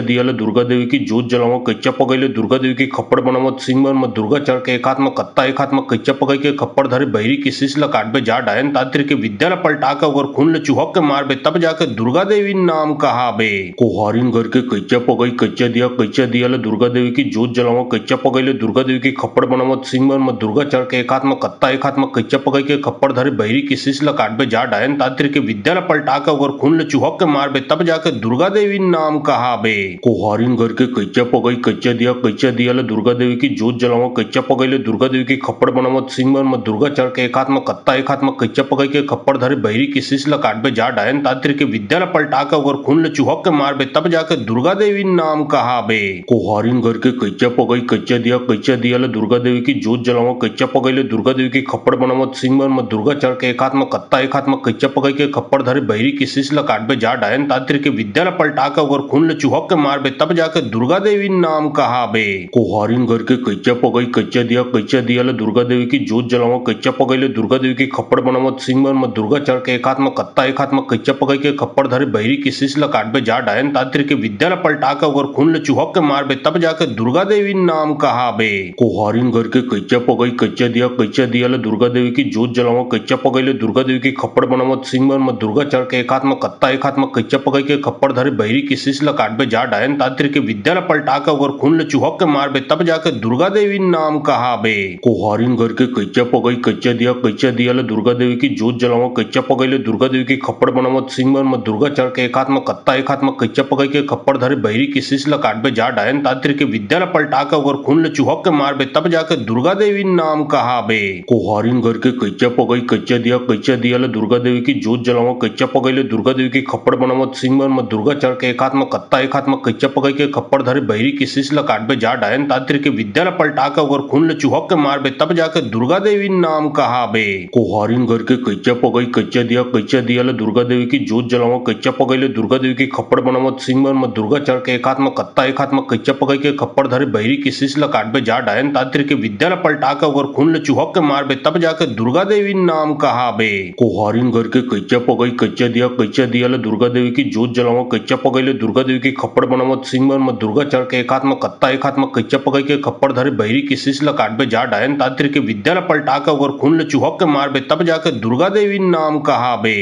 दिया ले दुर्गा देवी की जोत जलावा कच्चा पगई ले दुर्गा देवी की खप्पड़ बनावत सिंह बन में दुर्गा चढ़ के एक हाथ में कत्ता एक हाथ में कच्चा पगई के खप्पड़ धरे बहरी की शीश ल काट बे जा डायन तांत्रिक के विद्या ल पलटा के अगर खून ले चुहक के मार बे तब जाके दुर्गा देवी नाम कहा बे। कोहारिन घर के कच्चा पगई कच्चा दिया ले दुर्गा देवी की जोत जलावा कच्चा पगई ले दुर्गा देवी की खप्पड़ बनावत सिंह बन में दुर्गा चढ़ के एक हाथ में कत्ता एक हाथ में कच्चा पगई के खप्पड़ धरे बहरी की शीश ल काट बे जा डायन तांत्रिक के विद्या ल पलटा के अगर खून ले चुहक के मार बे तब जाके दुर्गा देवी नाम कहा बे। कोहारिन घर के कच्चा पगई कच्चा दिया ले दुर्गा देवी की जोत जलावा कच्चा पगई ले दुर्गा देवी की खप्पड़ बनावत सिंह बन में दुर्गा चढ़ के एक हाथ में कत्ता एक हाथ में कच्चा पगई के खप्पड़ धरे बहरी की शीश ल काट बे जा डायन तांत्रिक के विद्या ल पलटा के अगर खून ले चुहक के मार बे तब जाके दुर्गा देवी नाम कहा बे। कोहारिन घर के कच्चा पगई कच्चा दिया ले दुर्गा देवी की जोत जलावा कच्चा पगई ले दुर्गा देवी की खप्पड़ बनावत सिंह बन में दुर्गा चढ़ के एक हाथ में कत्ता एक हाथ में कच्चा पगई के खप्पड़ धरे बहरी की शीश ल काट बे जा डायन तांत्रिक के विद्या ल पलटा के अगर खून ले चुहक के मार बे तब जाके दुर्गा देवी नाम कहा बे। कोहारिन घर के कच्चा पगई कच्चा दिया ले दुर्गा देवी की जोत जलावा कच्चा पगई ले दुर्गा देवी की खप्पड़ बनावत सिंह बन में दुर्गा चढ़ के एक हाथ में कत्ता एक हाथ में कच्चा पगई के खप्पड़ धरे बहरी की शीश ल काट बे जा डायन तांत्रिक के विद्या ल पलटा के अगर खून ले चुहक के मार बे तब जाके दुर्गा देवी नाम कहा बे। कोहारिन घर के कच्चा पगई कच्चा दिया ले दुर्गा देवी की जोत जलावा कच्चा पगई ले दुर्गा देवी की खप्पड़ बनावत सिंह बन में दुर्गा चढ़ के एक हाथ में कत्ता एक हाथ में कच्चा पगई के खप्पड़ धरे बहरी की शीश ल काट बे जा डायन तांत्रिक के विद्या ल पलटा के अगर खून ले चुहक के मार बे तब जाके दुर्गा देवी नाम कहा बे। कोहारिन घर के कच्चा पगई कच्चा दिया ले दुर्गा देवी की जोत जलावा कच्चा पगई ले दुर्गा देवी की खप्पड़ बनावत सिंह बन में दुर्गा चढ़ के एक हाथ में कत्ता एक हाथ में कच्चा पगई के खप्पड़ धरे बहरी की शीश ल काट बे जा डायन तांत्रिक के विद्या ल पलटा के अगर खून ले चुहक के मार बे तब जाके दुर्गा देवी नाम कहा बे। कोहारिन घर के कच्चा पगई कच्चा दिया ले दुर्गा देवी की जोत जलावा कच्चा पगई ले दुर्गा देवी की खप्पड़ बनावत सिंह बन में दुर्गा चढ़ के एक हाथ में कत्ता एक हाथ में कच्चा पगई के खप्पड़ धरे बहरी की शीश ल काट बे जा डायन तांत्रिक के विद्या ल पलटा के अगर खून ले चुहक के मार बे तब जाके दुर्गा देवी नाम कहा बे। कोहारिन घर के कच्चा पगई कच्चा दिया ले दुर्गा देवी की जोत जलावा कच्चा पगई ले दुर्गा देवी की खप्पड़ बनावत सिंह बन में दुर्गा चढ़ के एक हाथ में कत्ता एक हाथ में कच्चा पगई के खप्पड़ धरे बहरी की शीश ल काट बे जा डायन तांत्रिक के विद्या ल पलटा के अगर खून ले चुहक के मार बे तब जाके दुर्गा देवी नाम कहा बे। कोहारिन घर के कच्चा पगई कच्चा दिया ले दुर्गा देवी की जोत जलावा कच्चा पगई ले दुर्गा देवी की खप्पड़ बनावत सिंह बन में दुर्गा चढ़ के एक हाथ में कत्ता एक हाथ में कच्चा पगई के खप्पड़ धरे बहरी की शीश ल काट बे जा डायन तांत्रिक के विद्या ल पलटा के अगर खून ले चुहक के मार बे तब जाके दुर्गा देवी नाम कहा बे।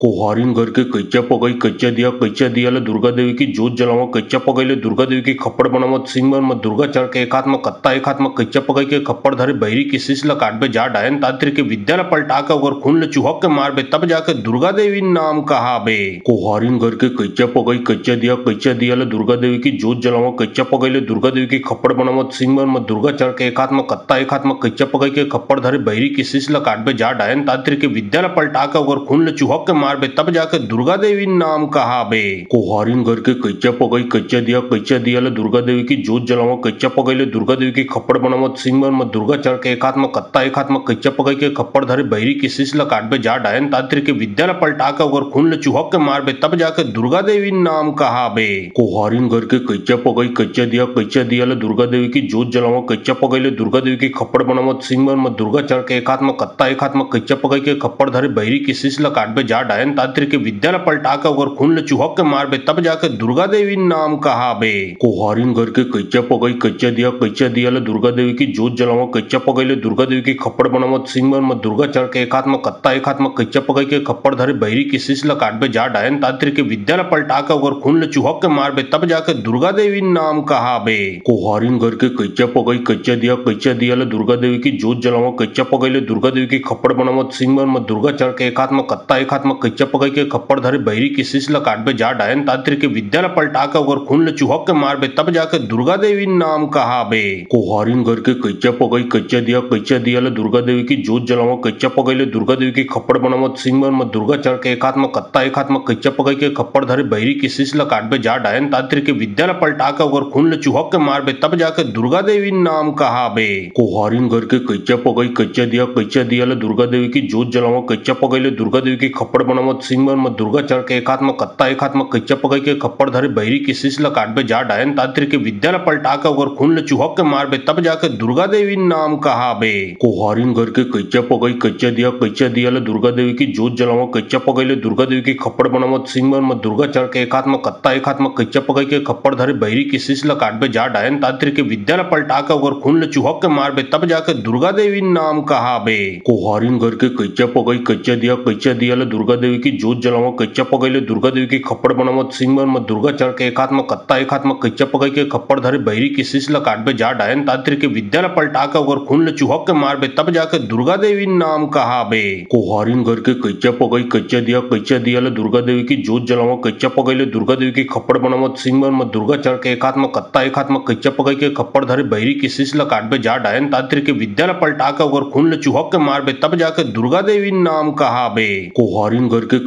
कोहारीन घर के कैच्या पगई कैच्या दियाला दुर्गा देवी की जोत जलावा कैच्या पगईले दुर्गा देवी की खप्पड़ बनावत सिंगमन में दुर्गा चढ़ के एक हाथ में कत्ता एक हाथ में कैच्या पगई के खप्पड़ धरे बहरी की शीश काटबे जा डायन तांत्रिक के विद्या पलटा कर और खून चुहक के मारबे तब जाके दुर्गा देवी नाम कहा बे। कोहारीन घर के कैच्या पगई कैच्या दियाला दुर्गा देवी की जोत जलावा कैच्या पगईले दुर्गा देवी की खप्पड़ बनावत सिंगमन में दुर्गा चढ़ के एक हाथ में कत्ता एक हाथ में कैच्या पगई के खप्पड़ धरे बहरी की शीश काटबे जा डायन तांत्रिक के विद्या पलटा कर और खून चुहक के मारबे तब जाके दुर्गा देवी नाम कहा बे। कोहारीन घर के कैच्या दियाला दुर्गा देवी की जोत जलावा कैच्या पगईले दुर्गा देवी की खप्पड़ बनावत सिंगमन में दुर्गा चढ़ के एक हाथ में कत्ता एक हाथ में कैच्या पगई के खप्पड़ धरे बहरी की शीश काटबे जा डायन तांत्रिक के विद्या पलटा कर और खून चुहक के मारबे तब जाके दुर्गा देवी नाम कहा बे। कोहारीन घर के कैच्या दियाला दुर्गा देवी की जोत जलावा कैच्या पगईले दुर्गा देवी की खप्पड़ बनावत सिंगमन में दुर्गा चढ़ के एक हाथ में कत्ता एक हाथ में कैच्या पगई के खप्पड़ धरे बहरी की शीश काटबे जा डायन तांत्रिक के विद्या पलटा कर और खून चुहक के मारबे तब जाके दुर्गा देवी नाम कहा बे। कोहारीन घर के कैच्या दियाला दुर्गा देवी की जोत जलावा कैच्या पगईले दुर्गा देवी की खप्पड़ बनावत सिंगमन में दुर्गा चढ़ के एक हाथ में कत्ता एक हाथ में कैच्या पगई के खप्पड़ धरे बहरी की शीश काटबे जा डायन तांत्रिक के विद्या पलटा कर और खून चुहक के मारबे तब जाके दुर्गा देवी नाम कहा बे। कोहारीन घर के कैच्या दियाला दुर्गा देवी की जोत जलावा कैच्या पगईले दुर्गा देवी की खप्पड़ बनावत सिंगमन में दुर्गा चढ़ के एक हाथ में कत्ता एक हाथ में कैच्या पगई के खप्पड़ धरे बहरी की शीश काटबे जा डायन तांत्रिक के विद्या पलटा कर और खून चुहक के मारबे तब जाके दुर्गा देवी नाम कहा बे। कोहारीन घर के कैच्या दियाला दुर्गा देवी की जोत जलावा कैच्या पगईले दुर्गा देवी की खप्पड़ बनावत सिंगमन में दुर्गा चढ़ के एक हाथ में कत्ता एक हाथ में कैच्या पगई के खप्पड़ धरे बहरी की शीश काटबे जा डायन तांत्रिक के विद्या पलटा कर और खून चुहक के मारबे तब जाके दुर्गा देवी नाम कहा बे। कोहारीन घर के कैच्या दियाला दुर्गा देवी की जोत जलावा कैच्या पगईले दुर्गा देवी की खप्पड़ बनावत सिंगमन में दुर्गा चढ़ के एक हाथ में कत्ता एक हाथ में कैच्या पगई के खप्पड़ धरे बहरी की शीश काटबे जा डायन तांत्रिक के विद्या पलटा कर और खून चुहक के मारबे तब जाके दुर्गा देवी नाम कहा बे। कोहारीन घर के कैच्या दियाला दुर्गा देवी की जोत जलावा कैच्या पगईले दुर्गा देवी की खप्पड़ बनावत सिंगमन में दुर्गा चढ़ के एक हाथ में कत्ता एक हाथ में कैच्या पगई के खप्पड़ धरे बहरी की शीश काटबे जा डायन तांत्रिक के विद्या पलटा कर और खून चुहक के मारबे तब जाके दुर्गा देवी नाम कहा बे। कोहारीन घर के कैच्या दियाला दुर्गा देवी की जोत जलावा कैच्या पगईले दुर्गा देवी की खप्पड़ बनावत सिंगमन में दुर्गा चढ़ के एक हाथ में कत्ता एक हाथ में कैच्या पगई के खप्पड़ धरे बहरी की शीश काटबे जा डायन तांत्रिक के विद्या पलटा कर और खून चुहक के मारबे तब जाके दुर्गा देवी नाम कहा बे। कोहारीन घर के कैच्या दियाला दुर्गा देवी की जोत जलावा कैच्या पगईले दुर्गा देवी की खप्पड़ बनावत सिंगमन में दुर्गा चढ़ के एक हाथ में कत्ता एक हाथ में कैच्या पगई के खप्पड़ धरे बहरी की शीश काटबे जा डायन तांत्रिक के विद्या पलटा कर और खून चुहक के मारबे तब जाके दुर्गा देवी नाम कहा बे। कोहारीन घर के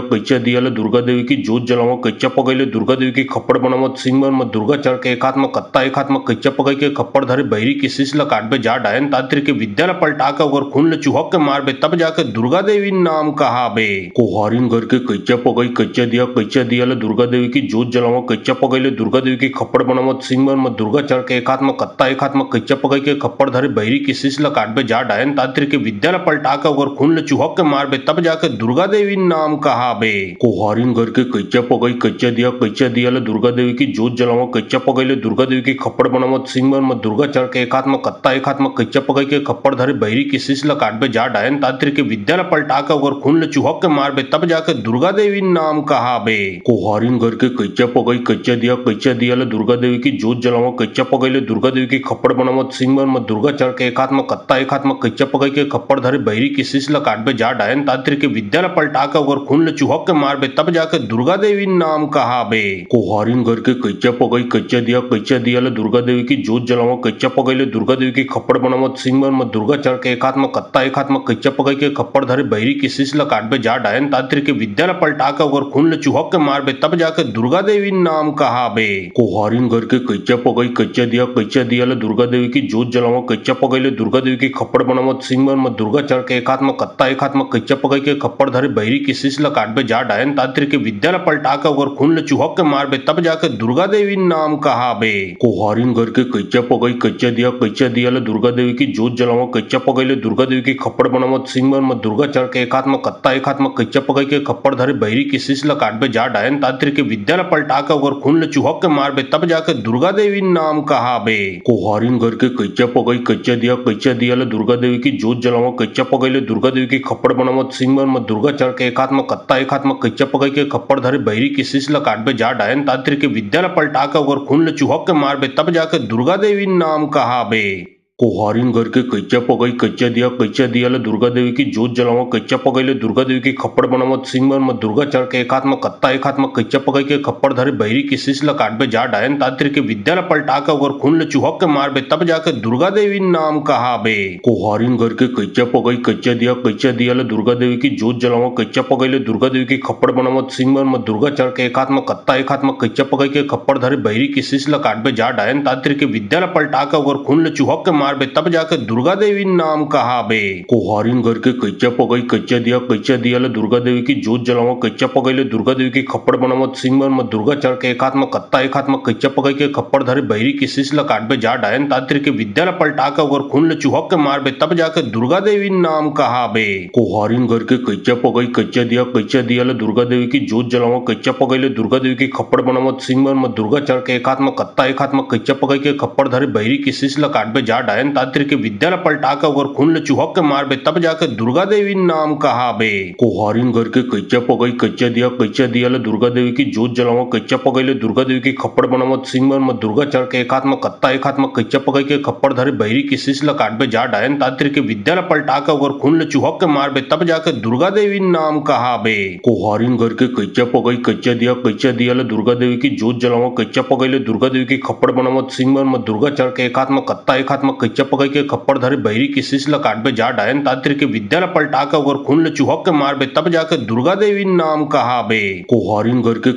कैच्या दियाला दुर्गा देवी की जोत जलावा कैच्या पगईले दुर्गा देवी की खप्पड़ बनावत सिंगमन में दुर्गा चढ़ के एक हाथ में कत्ता एक हाथ में कैच्या पगई के खप्पड़ धरे बहरी की शीश काटबे जा डायन तांत्रिक के विद्या पलटा कर और खून चुहक के मारबे तब जाके दुर्गा देवी नाम कहा बे। कोहारीन घर के कैच्या दियाला दुर्गा देवी की जोत जलावा कैच्या पगईले दुर्गा देवी की खप्पड़ बनावत सिंगमन में दुर्गा चढ़ के एक हाथ में कत्ता एक हाथ में कैच्या पगई के खप्पड़ धरे बहरी की शीश काटबे जा डायन तांत्रिक के विद्या पलटा कर और खून चुहक के मारबे तब जाके दुर्गा देवी नाम कहा बे। कोहारीन घर के कैच्या दियाला दुर्गा देवी की जोत जलावा कैच्या पगईले दुर्गा देवी की खप्पड़ बनावत सिंगमन में दुर्गा चढ़ के एक हाथ में कत्ता एक हाथ में कैच्या पगई के खप्पड़ धरे बहरी की शीश काटबे जा डायन तांत्रिक के विद्या पलटा कर और खून चुहक के मारबे तब जाके दुर्गा देवी नाम कहा बे। कोहारीन घर के कैच्या दियाला दुर्गा देवी की जोत जलावा कैच्या पगईले दुर्गा देवी की खप्पड़ बनावत सिंगमन में दुर्गा चढ़ के एक हाथ में कत्ता एक हाथ में कैच्या पगई के खप्पड़ धरे बहरी की शीश काटबे जा डायन तांत्रिक के विद्या पलटा कर और खून चुहक के मारबे तब जाके दुर्गा देवी नाम कहा बे। कोहारीन घर के कैच्या दियाला दुर्गा देवी की जोत जलावा कैच्या पगईले दुर्गा देवी की खप्पड़ बनावत सिंगमन में दुर्गा चढ़ के एक हाथ में कत्ता एक हाथ में कैच्या पगई के खप्पड़ धरे बहरी की शीश काटबे जा डायन तांत्रिक के विद्या पलटा कर और खून चुहक के मारबे तब जाके दुर्गा देवी नाम कहा बे। कोहारीन घर के कैच्या दियाला दुर्गा देवी की जोत जलावा कैच्या पगईले दुर्गा देवी की खप्पड़ बनावत सिंगमन में दुर्गा चढ़ के एक हाथ में कत्ता एक हाथ में कैच्या पगई के खप्पड़ धरे बहरी की शीश काटबे जा डायन तांत्रिक के विद्या पलटा कर और खून चुहक के मारबे तब जाके दुर्गा देवी नाम कहा बे। कोहारीन घर के कैच्या दियाला दुर्गा देवी की जोत जलावा कैच्या पगईले दुर्गा देवी की खप्पड़ बनावत सिंगमन में दुर्गा चढ़ के एक हाथ में कत्ता एक हाथ में कैच्या पगई के खप्पड़ धरे बहरी की शीश काटबे जा डायन तांत्रिक के विद्या पलटा कर और खून चुहक के मारबे तब जाके दुर्गा देवी नाम कहा बे। कोहारीन घर के कैच्या दियाला दुर्गा देवी की जोत जलावा कैच्या पगईले दुर्गा देवी की खप्पड़ बनावत सिंगमन सिंगमन में दुर्गा चढ़ के एक हाथ में कत्ता एक हाथ में कच्चा पकड़ के खप्पड़ धरे बहरी की शीश काट बे जा डायन तांत्रिक के विद्या पलटा के अगर खून ले चुहक के मार बे तब जाके दुर्गा देवी नाम कहा बे। कोहारिन घर के कच्चा दिया ले दुर्गा देवी की जोत जलाओ कच्चा पगई ले दुर्गा देवी की खप्पड़ बनावत सिंगमन में दुर्गा चढ़ के एक हाथ में कत्ता एक हाथ में कच्चा पगई के खप्पड़ धरे बहरी की शीश काट बे जा डायन तांत्रिक के विद्या पलटा के अगर खून ले चुहक के मार बे तब जाके दुर्गा देवी नाम कहा बे। कोहारिन घर के कच्चा दिया ले दुर्गा देवी की जोत जलाओ कच्चा पगई ले दुर्गा देवी की खप्पड़ बनावत सिंगमन में दुर्गा चढ़ के एक हाथ में कत्ता एक हाथ में कच्चा पगई के खप्पड़ धरे बहरी की शीश काट बे जा डायन तांत्रिक के विद्या पलटा के अगर खून ले चुहक के मार बे तब जाके दुर्गा देवी नाम कहा बे। कोहारिन घर के कच्चा दिया ले दुर्गा देवी की जोत जलाओ कच्चा पगई ले दुर्गा देवी की खप्पड़ बनावत सिंगमन में दुर्गा चढ़ के एक हाथ में कत्ता एक हाथ में कच्चा पगई के खप्पड़ धरे बहरी की शीश काट बे जा डायन तांत्रिक के विद्या पलटा के अगर खून ले चुहक के मार बे तब जाके दुर्गा देवी नाम कहा बे। कोहारिन घर के कच्चा दिया ले दुर्गा देवी की जोत जलाओ कच्चा पगई ले दुर्गा देवी की खप्पड़ बनावत सिंगमन में दुर्गा चढ़ के एक हाथ में कत्ता एक हाथ में कच्चा पगई के खप्पड़ धरे बहरी की शीश काट बे जा डायन तांत्रिक के विद्या पलटा के अगर खून ले चुहक के मार बे तब जाके दुर्गा देवी नाम कहा बे। कोहारिन घर के कच्चा दिया ले दुर्गा देवी की जोत जलाओ कच्चा पगई ले दुर्गा देवी की खप्पड़ बनावत सिंगमन में दुर्गा चढ़ के एक हाथ में कत्ता एक हाथ में कच्चा पगई के खप्पड़ धरे बहरी की शीश काट बे जा डायन तांत्रिक के विद्या पलटा के अगर खून ले चुहक के मार बे तब जाके दुर्गा देवी नाम कहा बे। कोहारिन घर के कच्चा दिया ले दुर्गा देवी की जोत जलाओ कच्चा पगई ले दुर्गा देवी की खप्पड़ बनावत सिंगमन में दुर्गा चढ़ के एक हाथ में कत्ता एक हाथ में कच्चा पगई के खप्पड़ धरे बहरी की शीश काट बे जा डायन तांत्रिक के विद्या पलटा के अगर खून ले चुहक के मार बे तब जाके दुर्गा देवी नाम कहा बे। कोहारिन घर के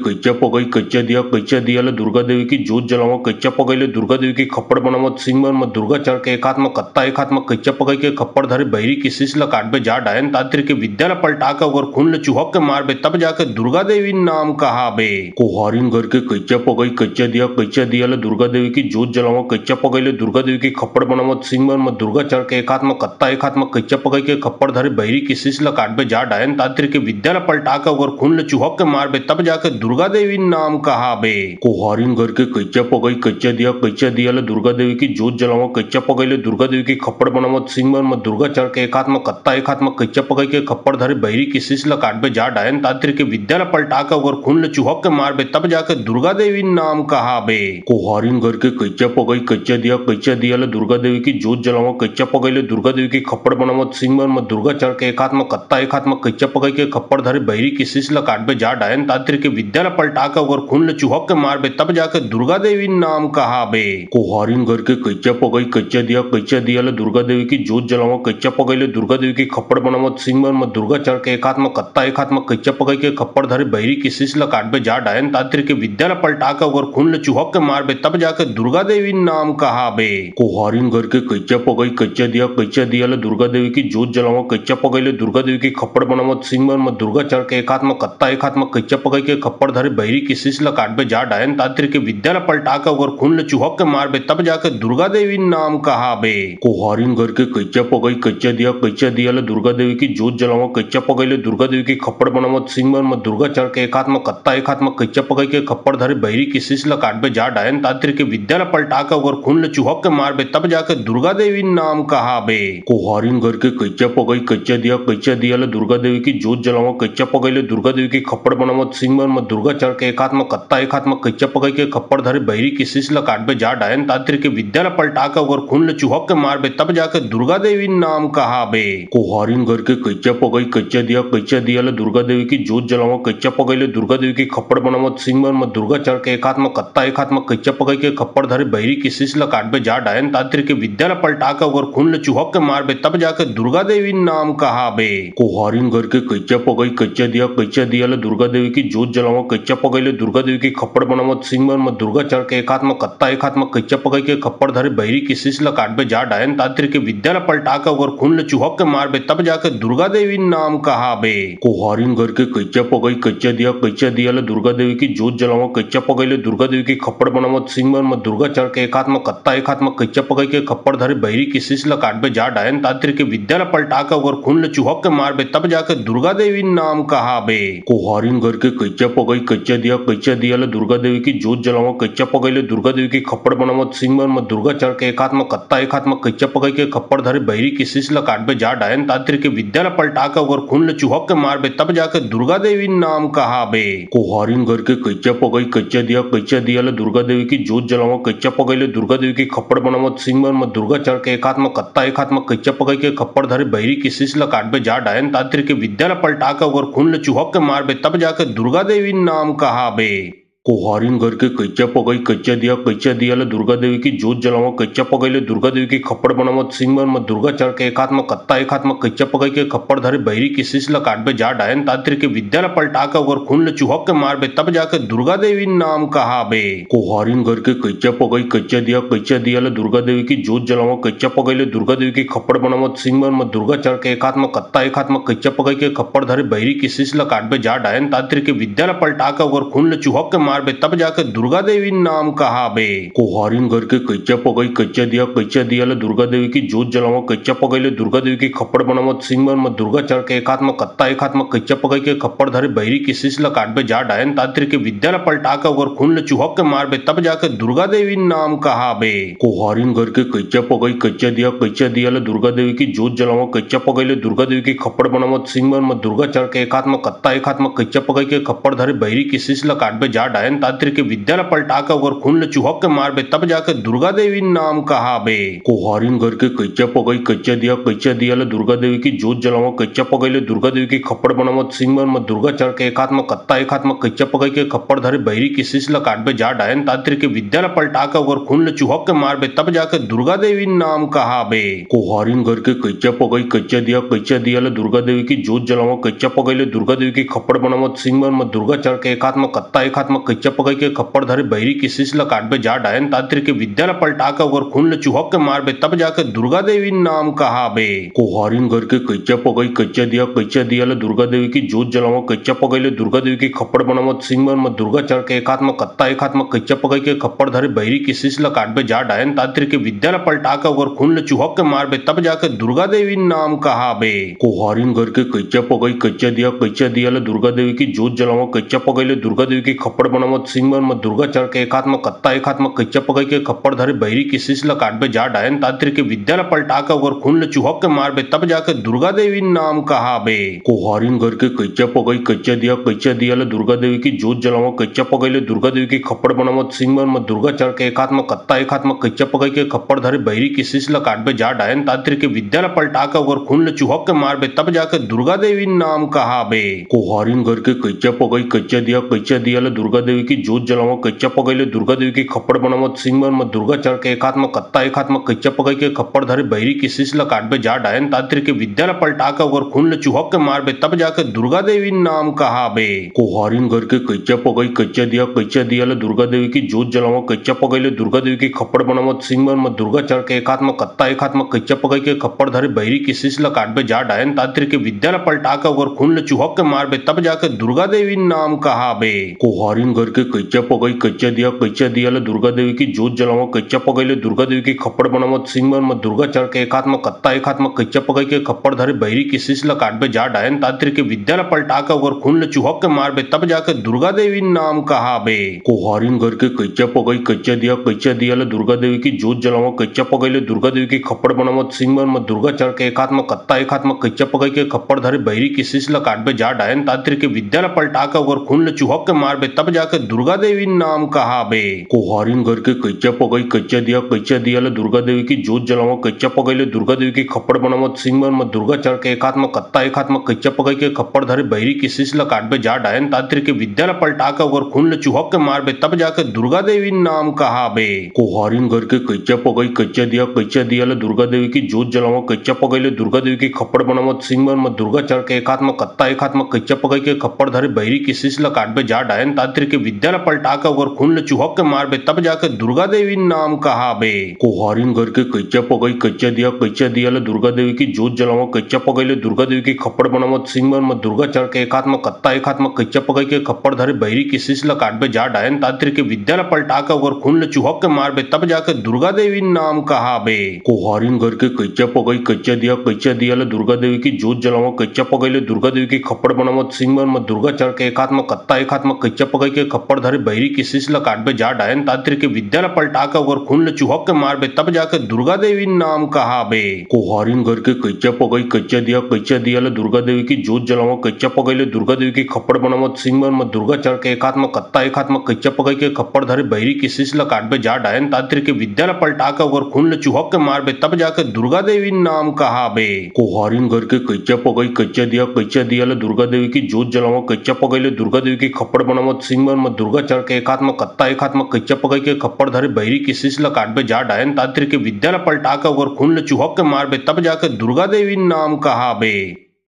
कच्चा दिया ले दुर्गा देवी की जोत जलाओ कच्चा पगई ले दुर्गा देवी की खप्पड़ बनावत सिंगमन में दुर्गा चढ़ के एक हाथ में कत्ता एक हाथ में कच्चा पगई के खप्पड़ धरे बहरी की शीश काट बे जा डायन तांत्रिक के विद्या पलटा के अगर खून ले चुहक के मार बे तब जाके दुर्गा देवी नाम कहा बे। कोहारिन घर के कच्चा दिया ले दुर्गा देवी की जोत जलाओ कच्चा पगई ले दुर्गा देवी की खप्पड़ बनावत सिंगमन में दुर्गा चढ़ के एक हाथ में कत्ता एक हाथ में कच्चा पगई के खप्पड़ धरे बहरी की शीश काट बे जा डायन तांत्रिक के विद्या पलटा के अगर खून ले चुहक के मार बे तब जाके दुर्गा देवी नाम कहा बे। कोहारिन घर के कच्चा दिया ले दुर्गा देवी की जोत जलाओ कच्चा पगई ले दुर्गा देवी की खप्पड़ बनावत सिंगमन में दुर्गा चढ़ के एक हाथ में कत्ता एक हाथ में कच्चा पगई के खप्पड़ धरे बहरी की शीश काट बे जा डायन तांत्रिक के विद्या पलटा के अगर खून ले चुहक के मार बे तब जाके दुर्गा देवी नाम कहा बे। कोहारिन घर के कच्चा दिया ले दुर्गा देवी की जोत जलाओ कच्चा पगई ले दुर्गा देवी की खप्पड़ बनावत सिंगमन में दुर्गा चढ़ के एक हाथ में कत्ता एक हाथ में कच्चा पगई के खप्पड़ धरे बहरी की शीश काट बे जा डायन तांत्रिक के विद्या पलटा के अगर खून ले चुहक के मार बे तब जाके दुर्गा देवी नाम कहा बे। कोहारिन घर के कच्चा दिया ले दुर्गा देवी की जोत जलाओ कच्चा पगई ले दुर्गा देवी की खप्पड़ बनावत सिंगमन में दुर्गा चढ़ के एक हाथ में कत्ता एक हाथ में कच्चा पगई के खप्पड़ धरे बहरी की शीश काट बे जा डायन तांत्रिक के विद्या पलटा के अगर खून ले चुहक के मार बे तब जाके दुर्गा देवी नाम कहा बे। कोहारिन घर के कच्चा दिया ले दुर्गा देवी की जोत जलाओ कच्चा पगई ले दुर्गा देवी की खप्पड़ बनावत सिंगमन में दुर्गा चढ़ के एक हाथ में कत्ता एक हाथ में कच्चा पगई के खप्पड़ धरे बहरी की शीश काट बे जा डायन तांत्रिक के विद्या पलटा के अगर खून ले चुहक के मार बे तब जाके दुर्गा देवी नाम कहा बे। कोहारिन घर के कच्चा दिया ले दुर्गा देवी की जोत जलाओ कच्चा पगई ले दुर्गा देवी की खप्पड़ बनावत सिंगमन में दुर्गा चढ़ के एक हाथ में कत्ता एक हाथ में कच्चा पगई के खप्पड़ धरे बहरी की शीश काट बे जा डायन तांत्रिक के विद्या पलटा के अगर खून ले चुहक के मार बे तब जाके दुर्गा देवी नाम कहा बे। कोहारिन घर के कच्चा दिया ले दुर्गा देवी की जोत जलाओ कच्चा पगई ले दुर्गा देवी की खप्पड़ बनावत सिंगमन में दुर्गा चढ़ के एक हाथ में कत्ता एक हाथ में कच्चा पगई के खप्पड़ धरे बहरी की शीश काट बे जा डायन तांत्रिक के विद्या पलटा के अगर खून ले चुहक के मार बे तब जाके दुर्गा देवी नाम कहा बे। कोहारिन घर के कच्चा दिया ले दुर्गा देवी की जोत जलाओ कच्चा पगई ले दुर्गा देवी की खप्पड़ बनावत सिंगमन में दुर्गा चढ़ के एक हाथ में कत्ता एक हाथ में कच्चा पगई के खप्पड़ धरे बहरी की शीश काट बे जा डायन तांत्रिक के विद्या पलटा के अगर खून ले चुहक के मार बे तब जाके दुर्गा देवी नाम कहा बे। कोहारिन घर के कच्चा दिया ले दुर्गा देवी की जोत जलाओ कच्चा पगई ले दुर्गा देवी की खप्पड़ बनावत सिंगमन में दुर्गा चढ़ के एक हाथ में कत्ता एक हाथ में कच्चा पगई के खप्पड़ धरे बहरी की शीश काट बे जा डायन तांत्रिक के विद्या पलटा के अगर खून ले चुहक के मार बे तब जाके दुर्गा देवी नाम कहा बे। कोहारिन घर के कच्चा दिया ले दुर्गा देवी की जोत जलाओ कच्चा पगई ले दुर्गा देवी की खप्पड़ बनावत सिंगमन में दुर्गा चढ़ के एक हाथ में कत्ता एक हाथ में कच्चा पगई के के खप्पर धरे बहिरी की शीश ल काटबे जा डायन तांत्रिक के विद्या ल पलटा के अगर खून ल चुहक के मारबे तब जाके दुर्गा देवी नाम कहाबे। कोहारिन घर के कच्चा पगई कच्चा दिया ल दुर्गा देवी की जोत जलाओ कच्चा पगई ले दुर्गा देवी की खप्पड़ बनावत सिंह में दुर्गा चढ़ के एक हाथ में कत्ता एक हाथ में कच्चा पगई के खप्पड़ धरे बहिरी की शीश ल काटबे जा डायन तांत्रिक के विद्या ल पलटा के अगर खून ल चुहक के मारबे तब जाके दुर्गा देवी नाम कहाबे। कोहारिन घर के कच्चा पगई कच्चा दिया ल दुर्गा देवी की जोत जलाओ कच्चा पगई ले दुर्गा देवी की खप्पड़ बनावत सिंह में दुर्गा चढ़ के एक हाथ में कत्ता एक हाथ में कच्चा पगई के खप्पड़ धरे बहिरी की शीश ल काटबे जा डायन तांत्रिक के विद्या ल पलटा के अगर खून ल चुहक के मारबे तब जाके दुर्गा देवी नाम कहाबे। कोहारिन घर के कच्चा पगई कच्चा दिया ल दुर्गा देवी की जोत जलाओ कच्चा पगई ले दुर्गा देवी की खप्पड़ बनावत सिंह में दुर्गा चढ़ के एक हाथ में कत्ता एक हाथ में कच्चा पगई के खप्पड़ धरे बहिरी की शीश ल काटबे जा डायन तांत्रिक के विद्या ल पलटा के अगर खून ल चुहक के मारबे तब जाके दुर्गा देवी नाम कहाबे। कोहारिन घर के कच्चा पगई कच्चा दिया ल दुर्गा देवी की जोत जलाओ कच्चा पगई ले दुर्गा देवी की खप्पड़ बनावत सिंह में दुर्गा चढ़ के एक हाथ में कत्ता एक हाथ में कच्चा पगई के खप्पड़ धरे बहिरी की शीश ल काटबे जा डायन तांत्रिक के विद्या ल पलटा के अगर खून ल चुहक के मारबे तब जाके दुर्गा देवी नाम कहाबे। कोहारिन घर के कच्चा पगई कच्चा दिया ल दुर्गा देवी की जोत जलाओ कच्चा पगई ले दुर्गा देवी की खप्पड़ बनावत सिंह में दुर्गा चढ़ के एक हाथ में कत्ता एक हाथ में कच्चा पगई के खप्पड़ धरे बहिरी की शीश ल काटबे जा डायन तांत्रिक के विद्या ल पलटा के अगर खून ल चुहक के मारबे तब जाके दुर्गा देवी नाम कहाबे। कोहारिन घर के कच्चा पगई कच्चा दिया ल दुर्गा देवी की जोत जलाओ कच्चा पगई ले दुर्गा देवी की खप्पड़ बनावत सिंह में दुर्गा चढ़ के एक हाथ में कत्ता एक हाथ में कच्चा पगई के खप्पड़ धरे बहिरी की शीश ल काटबे जा डायन तांत्रिक के विद्या ल पलटा के अगर खून ल चुहक के मारबे तब जाके दुर्गा देवी नाम कहाबे। कोहारिन घर के कच्चा पगई कच्चा दिया ल दुर्गा देवी की जोत जलाओ कच्चा पगई ले दुर्गा देवी की खप्पड़ बनावत सिंह में दुर्गा चढ़ के एक हाथ में कत्ता एक हाथ में कच्चा पगई के खप्पड़ धरे बहिरी की शीश ल काटबे जा डायन तांत्रिक के विद्या ल पलटा के अगर खून ल चुहक के मारबे तब जाके दुर्गा देवी नाम कहाबे। कोहारिन घर के कच्चा पगई कच्चा दिया ल दुर्गा देवी की जोत जलाओ कच्चा पगई ले दुर्गा देवी की खप्पड़ बनावत सिंह में दुर्गा चढ़ के एक हाथ में कत्ता एक हाथ में कच्चा पगई के खप्पड़ धरे बहिरी की शीश ल काटबे जा डायन तांत्रिक के विद्या ल पलटा के अगर खून ल चुहक के मारबे तब जाके दुर्गा देवी नाम कहाबे। कोहारिन घर के कच्चा पगई कच्चा दिया ल दुर्गा देवी की जोत जलाओ कच्चा पगई ले दुर्गा देवी की खप्पड़ बनावत सिंह में दुर्गा चढ़ के एक हाथ में कत्ता एक हाथ में कच्चा पगई के खप्पड़ धरे बहिरी की शीश ल काटबे जा डायन तांत्रिक के विद्या ल पलटा के अगर खून ल चुहक के मारबे तब जाके दुर्गा देवी नाम कहाबे। कोहारिन घर के कच्चा पगई कच्चा दिया ल दुर्गा देवी की जोत जलाओ कच्चा पगई ले दुर्गा देवी की खप्पड़ बनावत सिंह में दुर्गा चढ़ के एक हाथ में कत्ता एक हाथ में कच्चा पगई के खप्पड़ धरे बहिरी की शीश ल काटबे जा डायन तांत्रिक के विद्या ल पलटा के अगर खून ल चुहक के मारबे तब जाके दुर्गा देवी नाम कहाबे। कोहारिन घर के कच्चा पगई कच्चा दिया ल दुर्गा देवी की जोत जलाओ कच्चा पगई ले दुर्गा देवी की खप्पड़ बनावत सिंह में दुर्गा चढ़ के एक हाथ में कत्ता एक हाथ में कच्चा पगई के खप्पड़ धरे बहिरी की शीश ल काटबे जा डायन तांत्रिक के विद्या ल पलटा के अगर खून ल चुहक के मारबे तब जाके दुर्गा देवी नाम कहाबे। कोहारिन घर के कच्चा पगई कच्चा दिया ल दुर्गा देवी की जोत जलाओ कच्चा पगई ले दुर्गा देवी की खप्पड़ बनावत सिंह में दुर्गा चढ़ के एक हाथ में कत्ता एक हाथ में कच्चा पगई के खप्पड़ धरे बहिरी की शीश ल काटबे जा डायन तांत्रिक के विद्या ल पलटा के अगर खून ल चुहक के मारबे तब जाके दुर्गा देवी नाम कहाबे। कोहारिन घर के कच्चा पगई कच्चा दिया ल दुर्गा देवी की जोत जलाओ कच्चा पगई ले दुर्गा देवी की खप्पड़ बनावत सिंह में दुर्गा चढ़ के एक हाथ में कत्ता एक हाथ में कच्चा पगई के खप्पड़ धरे बहिरी की शीश ल काटबे जा डायन तांत्रिक के विद्या ल पलटा के अगर खून ल चुहक के मारबे तब जाके दुर्गा देवी नाम कहाबे। कोहारिन घर के कच्चा पगई कच्चा दिया ल दुर्गा देवी की जोत जलाओ कच्चा पगई ले दुर्गा देवी की खप्पड़ बनावत सिंह में दुर्गा चढ़ के एक हाथ में कत्ता एक हाथ में कच्चा पगई के खप्पड़ धरे बहिरी की शीश ल काटबे जा डायन तांत्रिक के विद्या ल पलटा के अगर खून ल चुहक के मारबे तब जाके दुर्गा देवी नाम कहाबे। कोहारिन घर के कच्चा पगई कच्चा दिया ल दुर्गा देवी की जोत जलाओ कच्चा पगई ले दुर्गा देवी की खप्पड़ बनावत सिंह में दुर्गा चढ़ के एक हाथ में कत्ता एक हाथ में कच्चा पगई के खप्पड़ धरे बहिरी की शीश ल काटबे जा डायन तांत्रिक के विद्या ल पलटा के अगर खून ल चुहक के मारबे तब जाके दुर्गा देवी नाम कहाबे। कोहारिन घर के कच्चा पगई कच्चा दिया ल दुर्गा देवी की जोत जलाओ कच्चा पगई ले दुर्गा देवी की खप्पड़ बनावत सिंह में दुर्गा चढ़ के एक हाथ में कत्ता एक हाथ में कच्चा पगई के खप्पड़ धरे बहिरी की शीश ल काटबे जा डायन तांत्रिक के विद्या ल पलटा के अगर खून ल चुहक के मारबे तब जाके दुर्गा देवी नाम कहाबे। कोहारिन घर के कच्चा पगई कच्चा दिया ल दुर्गा देवी की जोत जलाओ कच्चा पगई ले दुर्गा देवी की खप्पड़ बनावत सिंह में दुर्गा चढ़ के एक हाथ में कत्ता एक हाथ में कच्चा पगई के खप्पड़ धरे बहिरी की शीश ल काटबे जा डायन तांत्रिक के विद्यालय पलटा के अगर खून चुहक के मारबे तब जाके दुर्गा देवी नाम कहाबे। कोहारिन घर के कच्चा पगई कच्चा दिया ले दुर्गा देवी की जोत जलावा कच्चा पगई ले दुर्गा देवी की खप्पड़ बनावत सिंगर में दुर्गा चढ़ के एक हाथ में कत्ता एक हाथ में कच्चा पगई के खप्पड़ धरे बहरी की शीश ल काटबे जा डायन तांत्रिक के विद्यालय पलटा के अगर खून चुहक के मारबे तब जाके दुर्गा देवी नाम कहाबे। कोहारिन घर के कच्चा पगई कच्चा दिया ले दुर्गा देवी की जोत जलावा कच्चा पगई ले दुर्गा देवी की खप्पड़ बनावत सिंगर में दुर्गा चढ़ के एक हाथ में कत्ता एक हाथ में कच्चा पगई के खप्पड़ धरे बहरी की शीश ल काटबे जा डायन तांत्रिक के विद्यालय पलटा के अगर खून चुहक के मारबे तब जाके दुर्गा देवी नाम कहाबे। कोहारिन घर के कच्चा पगई कच्चा दिया ले दुर्गा देवी की जोत जलावा कच्चा पगई ले दुर्गा देवी की खप्पड़ बनावत सिंगर में दुर्गा चढ़ के एक हाथ में कत्ता एक हाथ में कच्चा पगई के खप्पड़ धरे बहरी की शीश ल काटबे जा डायन तांत्रिक के विद्यालय पलटा के अगर खून चुहक के मारबे तब जाके दुर्गा देवी नाम कहाबे। कोहारिन घर के कच्चा पगई कच्चा दिया ले दुर्गा देवी की जोत जलावा कच्चा पगई ले दुर्गा देवी की खप्पड़ बनावत सिंगर में दुर्गा चढ़ के एक हाथ में कत्ता एक हाथ में कच्चा पगई के खप्पड़ धरे बहरी की शीश ल काटबे जा डायन तांत्रिक के विद्यालय पलटा के अगर खून चुहक के मारबे तब जाके दुर्गा देवी नाम कहाबे।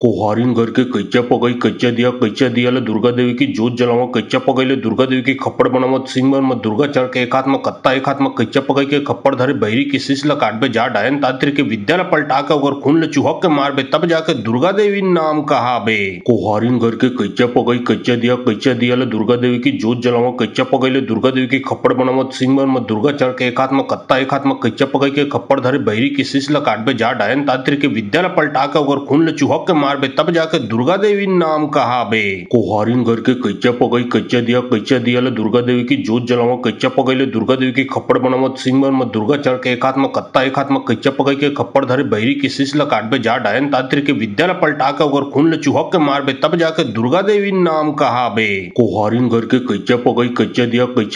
कोहारिन घर के कच्चा पगई कच्चा दिया ले दुर्गा देवी की जोत जलावा कच्चा पगई ले दुर्गा देवी की खप्पड़ बनावत सिंगर में दुर्गा चढ़ के एक हाथ में कत्ता एक हाथ में कच्चा पगई के खप्पड़ धरे बहरी की शीश ल काटबे जा डायन तांत्रिक के विद्यालय पलटा के अगर खून चुहक के मारबे तब जाके दुर्गा देवी नाम कहाबे। कोहारिन घर के कच्चा पगई कच्चा दिया ले दुर्गा देवी की जोत जलावा कच्चा पगई ले दुर्गा देवी की खप्पड़ बनावत सिंगर में दुर्गा चढ़ के एक हाथ में कत्ता एक हाथ में कच्चा पगई के खप्पड़ धरे बहरी की शीश ल काटबे जा डायन तांत्रिक के विद्यालय पलटा के अगर खून चुहक के मारबे तब जाके दुर्गा देवी नाम कहाबे। कोहारिन घर के कच्चा पगई कच्चा दिया ले दुर्गा देवी की जोत जलावा कच्चा पगई ले दुर्गा देवी की खप्पड़ बनावत सिंगर में दुर्गा चढ़ के एक हाथ में कत्ता एक हाथ में कच्चा पगई के खप्पड़ धरे बहरी की शीश ल काटबे जा डायन तांत्रिक के विद्यालय पलटा के अगर खून चुहक के मारबे तब जाके दुर्गा देवी नाम कहाबे। कोहारिन घर के कच्चा पगई कच्चा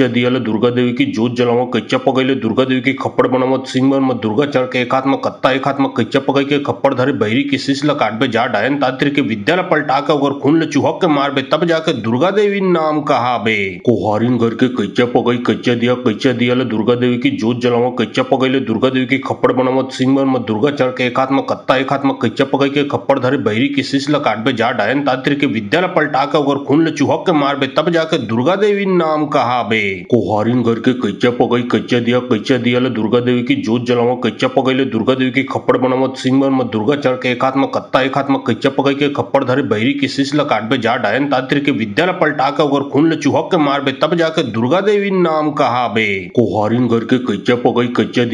दिया ले दुर्गा देवी की जोत जलावा कच्चा पगई ले दुर्गा देवी की खप्पड़ बनावत सिंगर में दुर्गा चढ़ के एक हाथ में कत्ता एक हाथ में कच्चा पगई के खप्पड़ धरे बहरी की शीश ल काटबे जा डायन तांत्रिक के विद्यालय पलटा के अगर खून चुहक के मारबे तब जाके दुर्गा देवी नाम कहाबे। कोहारिन घर के कच्चा पगई कच्चा दिया ले दुर्गा देवी की जोत जलावा कच्चा पगई ले दुर्गा देवी की खप्पड़ बनावत सिंगर में दुर्गा चढ़ के एक हाथ में कत्ता एक हाथ में कच्चा पगई के खप्पड़ धरे बहरी की शीश ल काटबे जा डायन तांत्रिक के विद्यालय पलटा के अगर खून चुहक के मारबे तब जाके दुर्गा देवी नाम कहाबे। कोहारिन घर के कच्चा पगई कच्चा दिया ले दुर्गा देवी की जोत जलावा कच्चा पगई ले दुर्गा देवी की खप्पड़ बनावत सिंगर में दुर्गा चढ़ के एक हाथ में कत्ता एक हाथ में कच्चा पगई के खप्पड़ धरे बहरी की शीश ल काटबे जा डायन तांत्रिक के विद्यालय पलटा के अगर खून चुहक के मारबे तब जाके दुर्गा देवी नाम कहाबे। कोहारिन घर के कच्चा पगई कच्चा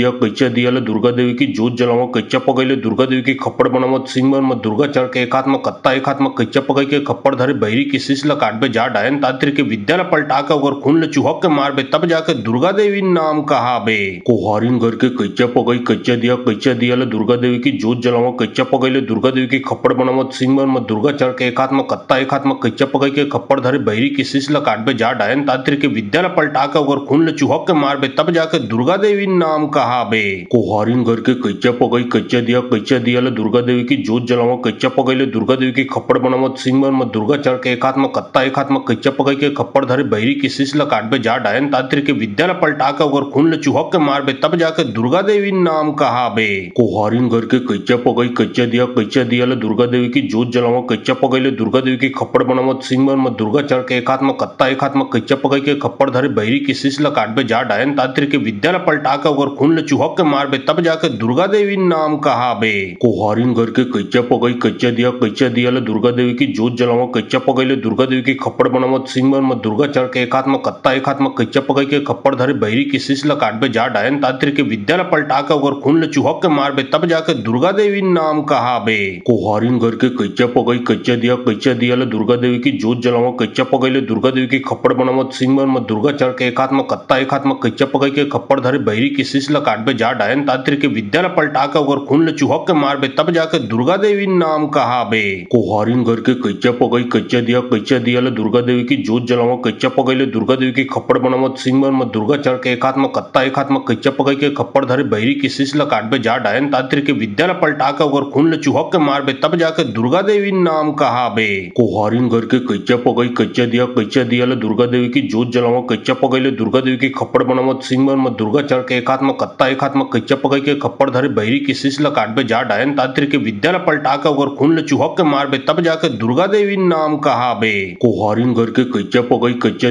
दिया ले दुर्गा देवी की जोत जलावा कच्चा पगई ले दुर्गा देवी की खप्पड़ बनावत सिंगर में दुर्गा चढ़ के एक हाथ में कत्ता एक हाथ में कच्चा पगई के खप्पड़ धरे बहरी की शीश ल काटबे जा डायन तांत्रिक के विद्यालय पलटा के अगर खून चुहक के मारबे तब जाके दुर्गा देवी नाम कहाबे। कोहारिन घर के कच्चा पगई कच्चा दिया ले दुर्गा देवी की जोत जलावा कच्चा पगई ले दुर्गा देवी की खप्पड़ बनावत सिंगर में दुर्गा चढ़ के एक हाथ में कत्ता एक हाथ में कच्चा पगई के खप्पड़ धरे बहरी की शीश ल काटबे जा डायन तांत्रिक के विद्यालय पलटा के अगर खून चुहक के मारबे तब जाके दुर्गा देवी नाम कहाबे। कोहारिन घर के कच्चा पगई कच्चा दिया ले दुर्गा देवी की जोत जलावा कच्चा पगई ले दुर्गा देवी की खप्पड़ बनावत सिंगर में दुर्गा चढ़ के एक हाथ में कत्ता एक हाथ में कच्चा पगई के खप्पड़ धरे बहरी की शीश ल काटबे जा डायन तांत्रिक के विद्यालय पलटा के अगर खून चुहक के मारबे तब जाके दुर्गा देवी नाम कहाबे। कोहारिन घर के कच्चा पगई कच्चा दिया ले दुर्गा देवी की जोत जलावा कच्चा पगई ले दुर्गा देवी की खप्पड़ बनावत सिंगर में दुर्गा चढ़ के एक हाथ में कत्ता एक हाथ में कच्चा पगई के खप्पड़ धरे बहरी की शीश ल काटबे जा डायन तांत्रिक के विद्यालय पलटा के अगर खून चुहक के मारबे तब जाके दुर्गा देवी नाम कहाबे। कोहारिन घर के कच्चा पगई कच्चा दिया ले दुर्गा देवी की जोत जलावा कच्चा पगई ले दुर्गा देवी की खप्पड़ बनावत सिंगर में दुर्गा चढ़ के एक हाथ में कत्ता एक हाथ में कच्चा पगई के खप्पड़ धरे बहरी की शीश ल काटबे जा डायन तांत्रिक के विद्यालय पलटा के अगर खून चुहक के मारबे तब जाके दुर्गा देवी नाम कहाबे। कोहारिन घर के कच्चा पगई कच्चा दिया ले दुर्गा देवी की जोत जलावा कच्चा पगई ले दुर्गा देवी की खप्पड़ बनावत सिंगर में दुर्गा चढ़ के एक हाथ में कत्ता एक हाथ में कच्चा पगई के खप्पड़ धरे बहरी की शीश ल काटबे जा डायन तांत्रिक के विद्यालय पलटा के अगर खून चुहक के मारबे तब जाके दुर्गा देवी नाम कहाबे। कोहारिन घर के कच्चा पगई कच्चा दिया ले दुर्गा देवी की जोत जलावा कच्चा पगई ले दुर्गा देवी की खप्पड़ बनावत सिंगर में दुर्गा चढ़ के एक हाथ में कत्ता एक हाथ में कच्चा पगई के खप्पड़ धरे बहरी की शीश ल काटबे जा डायन तांत्रिक के विद्यालय पलटा के अगर खून चुहक के मारबे तब जाके जाके दुर्गा देवी नाम कहा बे। कोहारिन घर के कच्चा पगई कच्चा दिया ले दुर्गा देवी की जोत जलावा कच्चा पगई ले दुर्गा देवी की खप्पड़ बनावत सिंह मन में दुर्गा चढ़ के एक हाथ में कत्ता एक हाथ में कच्चा पगई के खप्पड़ धरे बहरी की शीश ल काटबे जा डायन तांत्रिक के विद्या ल पलटा के अगर खून ले चुहक के मारबे तब जाके दुर्गा देवी नाम कहा बे। कोहारिन घर के कच्चा पगई कच्चा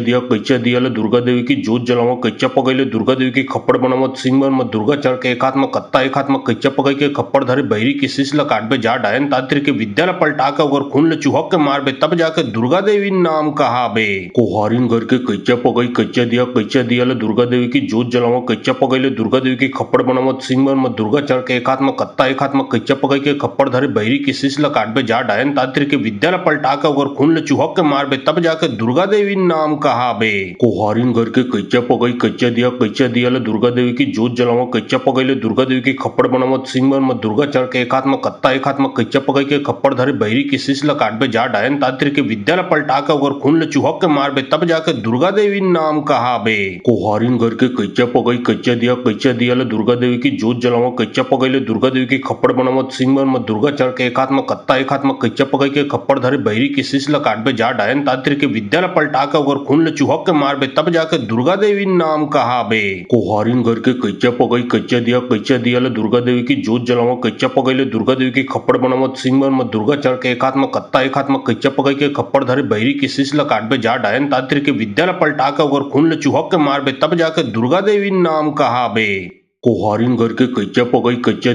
दिया ले दुर्गा देवी की जोत जलावा कच्चा पगई ले दुर्गा देवी की खप्पड़ बनावत सिंह मन में दुर्गा चढ़ के एक हाथ में कत्ता एक हाथ में कच्चा पगई के खप्पड़ धरे बहरी की शीश ल काटबे जा डायन तांत्रिक के विद्या ल पलटा के अगर खून ले चुहक के मारबे तब जाके दुर्गा देवी नाम कहा बे। कोहारिन घर के कच्चा पगई कच्चा दिया ले दुर्गा देवी की जोत जलावा कच्चा पगई ले दुर्गा देवी की खप्पड़ बनावत सिंह मन में दुर्गा चढ़ के एक हाथ में कत्ता एक हाथ में कच्चा पगई के खप्पड़ धरे बहरी की शीश ल काटबे जा डायन तांत्रिक के विद्या ल पलटा के अगर खून ले चुहक के मारबे तब जाके दुर्गा देवी नाम कहा बे। कोहारिन घर के कच्चा पगई कच्चा दिया ले दुर्गा देवी की जोत जलावा कच्चा पगई ले दुर्गा देवी की खप्पड़ बनावत सिंह मन में दुर्गा चढ़ के एक हाथ में कत्ता एक हाथ में कच्चा पगई के खप्पड़ धरे बहरी की शीश ल काटबे जा डायन तांत्रिक के विद्या ल पलटा के अगर खून ले चुहक के मारबे तब जाके दुर्गा देवी नाम कहा बे। कोहारिन घर के कच्चा पगई कच्चा दिया ले दुर्गा देवी की जोत जलावा कच्चा पगई ले दुर्गा देवी की खप्पड़ बनावत सिंह मन में दुर्गा चढ़ के एक हाथ में कत्ता एक हाथ में कच्चा पगई के खप्पड़ धरे बहरी की शीश ल काटबे जा डायन तांत्रिक के विद्या ल पलटा के अगर खून ले चुहक के मारबे तब जाके दुर्गा देवी नाम कहा बे। कोहारिन घर के कच्चा पगई कच्चा दिया ले दुर्गा देवी की जोत जलावा कच्चा पगई ले दुर्गा देवी की खप्पड़ बनावत सिंह मन में दुर्गा चढ़ के एक हाथ में कत्ता एक हाथ में कच्चा पगई के खप्पड़ धरे बहरी की शीश ल काटबे जा डायन तांत्रिक के विद्या ल पलटा के अगर खून ले चुहक के मारबे तब जाके दुर्गा देवी नाम कहा बे। कोहारिन घर के कच्चा पगई कच्चा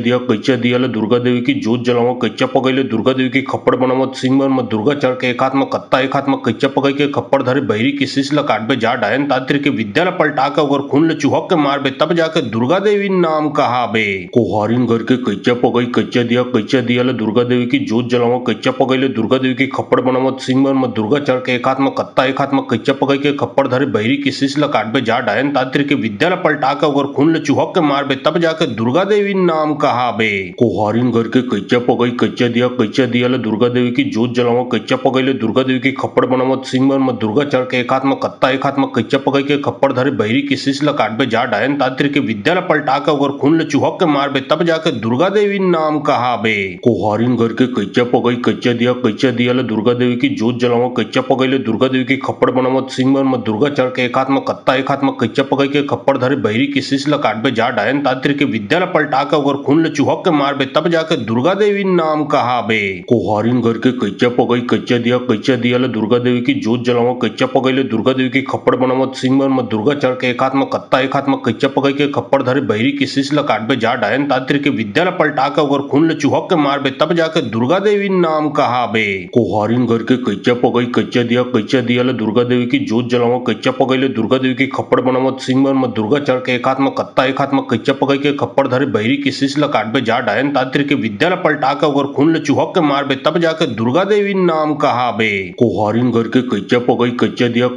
दिया ले दुर्गा देवी की जोत जलावा कच्चा पगई ले दुर्गा देवी की खप्पड़ बनावत सिंह मन में दुर्गा चढ़ के एक हाथ में कत्ता एक हाथ में कच्चा पगई के खप्पड़ धरे बहरी की शीश ल काटबे जा डायन तांत्रिक के विद्या ल पलटा के अगर खून ले चुहक के मारबे तब जाके दुर्गा देवी नाम कहा बे। कोहारिन घर के कच्चा पगई कच्चा दिया ले दुर्गा देवी की जोत जलावा कच्चा पगई ले दुर्गा देवी की खप्पड़ बनावत सिंह मन में दुर्गा चढ़ के एक हाथ में कत्ता एक हाथ में कच्चा पगई के खप्पड़ धरे बहरी की शीश ल काटबे जा डायन तांत्रिक के विद्या ल पलटा के अगर खून ले चुहक के मारबे तब जाके दुर्गा देवी नाम कहा बे। कोहारिन घर के कच्चा पगई कच्चा दिया ले दुर्गा देवी की जोत जलावा कच्चा पगई ले दुर्गा देवी की खप्पड़ बनावत सिंह मन में दुर्गा चढ़ के एक हाथ में कत्ता एक हाथ में कच्चा पगई के खप्पड़ धरे बहरी की शीश ल काटबे जा डायन तांत्रिक के विद्या ल पलटा के अगर खून ले चुहक के मारबे तब जाके दुर्गा देवी नाम कहा बे। कोहारिन घर के कच्चा पगई कच्चा दिया ले दुर्गा देवी की जोत जलावा कच्चा पगई ले दुर्गा देवी की खप्पड़ बनावत सिंह मन में दुर्गा चढ़ के एक हाथ में कत्ता एक हाथ में कच्चा पगई के खप्पड़ धरे बहरी की शीश ल काटबे जा डायन तांत्रिक के विद्या ल पलटा के अगर खून ले चुहक के मारबे तब जाके दुर्गा देवी नाम कहा बे। कोहारिन घर के कच्चा पगई कच्चा दिया ले दुर्गा देवी की जोत जलावा कच्चा पगई ले दुर्गा देवी की खप्पड़ बनावत सिंह मन में दुर्गा चढ़ के एक हाथ में कत्ता एक हाथ में कच्चा पगई के खप्पड़ धरे बहरी की शीश ल काटबे जा डायन तांत्रिक के विद्या ल पलटा के अगर खून ले चुहक के मारबे तब जाके दुर्गा देवी नाम कहा बे। कोहारिन घर के कच्चा पगई कच्चा दिया ले दुर्गा देवी की जोत जलावा कच्चा पगई ले दुर्गा देवी की खप्पड़ बनावत सिंह मन में दुर्गा चढ़ के एक हाथ में कत्ता एक हाथ में कच्चा पगई के खप्पड़ धरे बहरी की शीश ल काटबे जा डायन तांत्रिक के विद्या ल पलटा के अगर खून ले चुहक के मारबे तब जाके दुर्गा देवी नाम कहा बे। कोहारिन घर के कच्चा पगई कच्चा दिया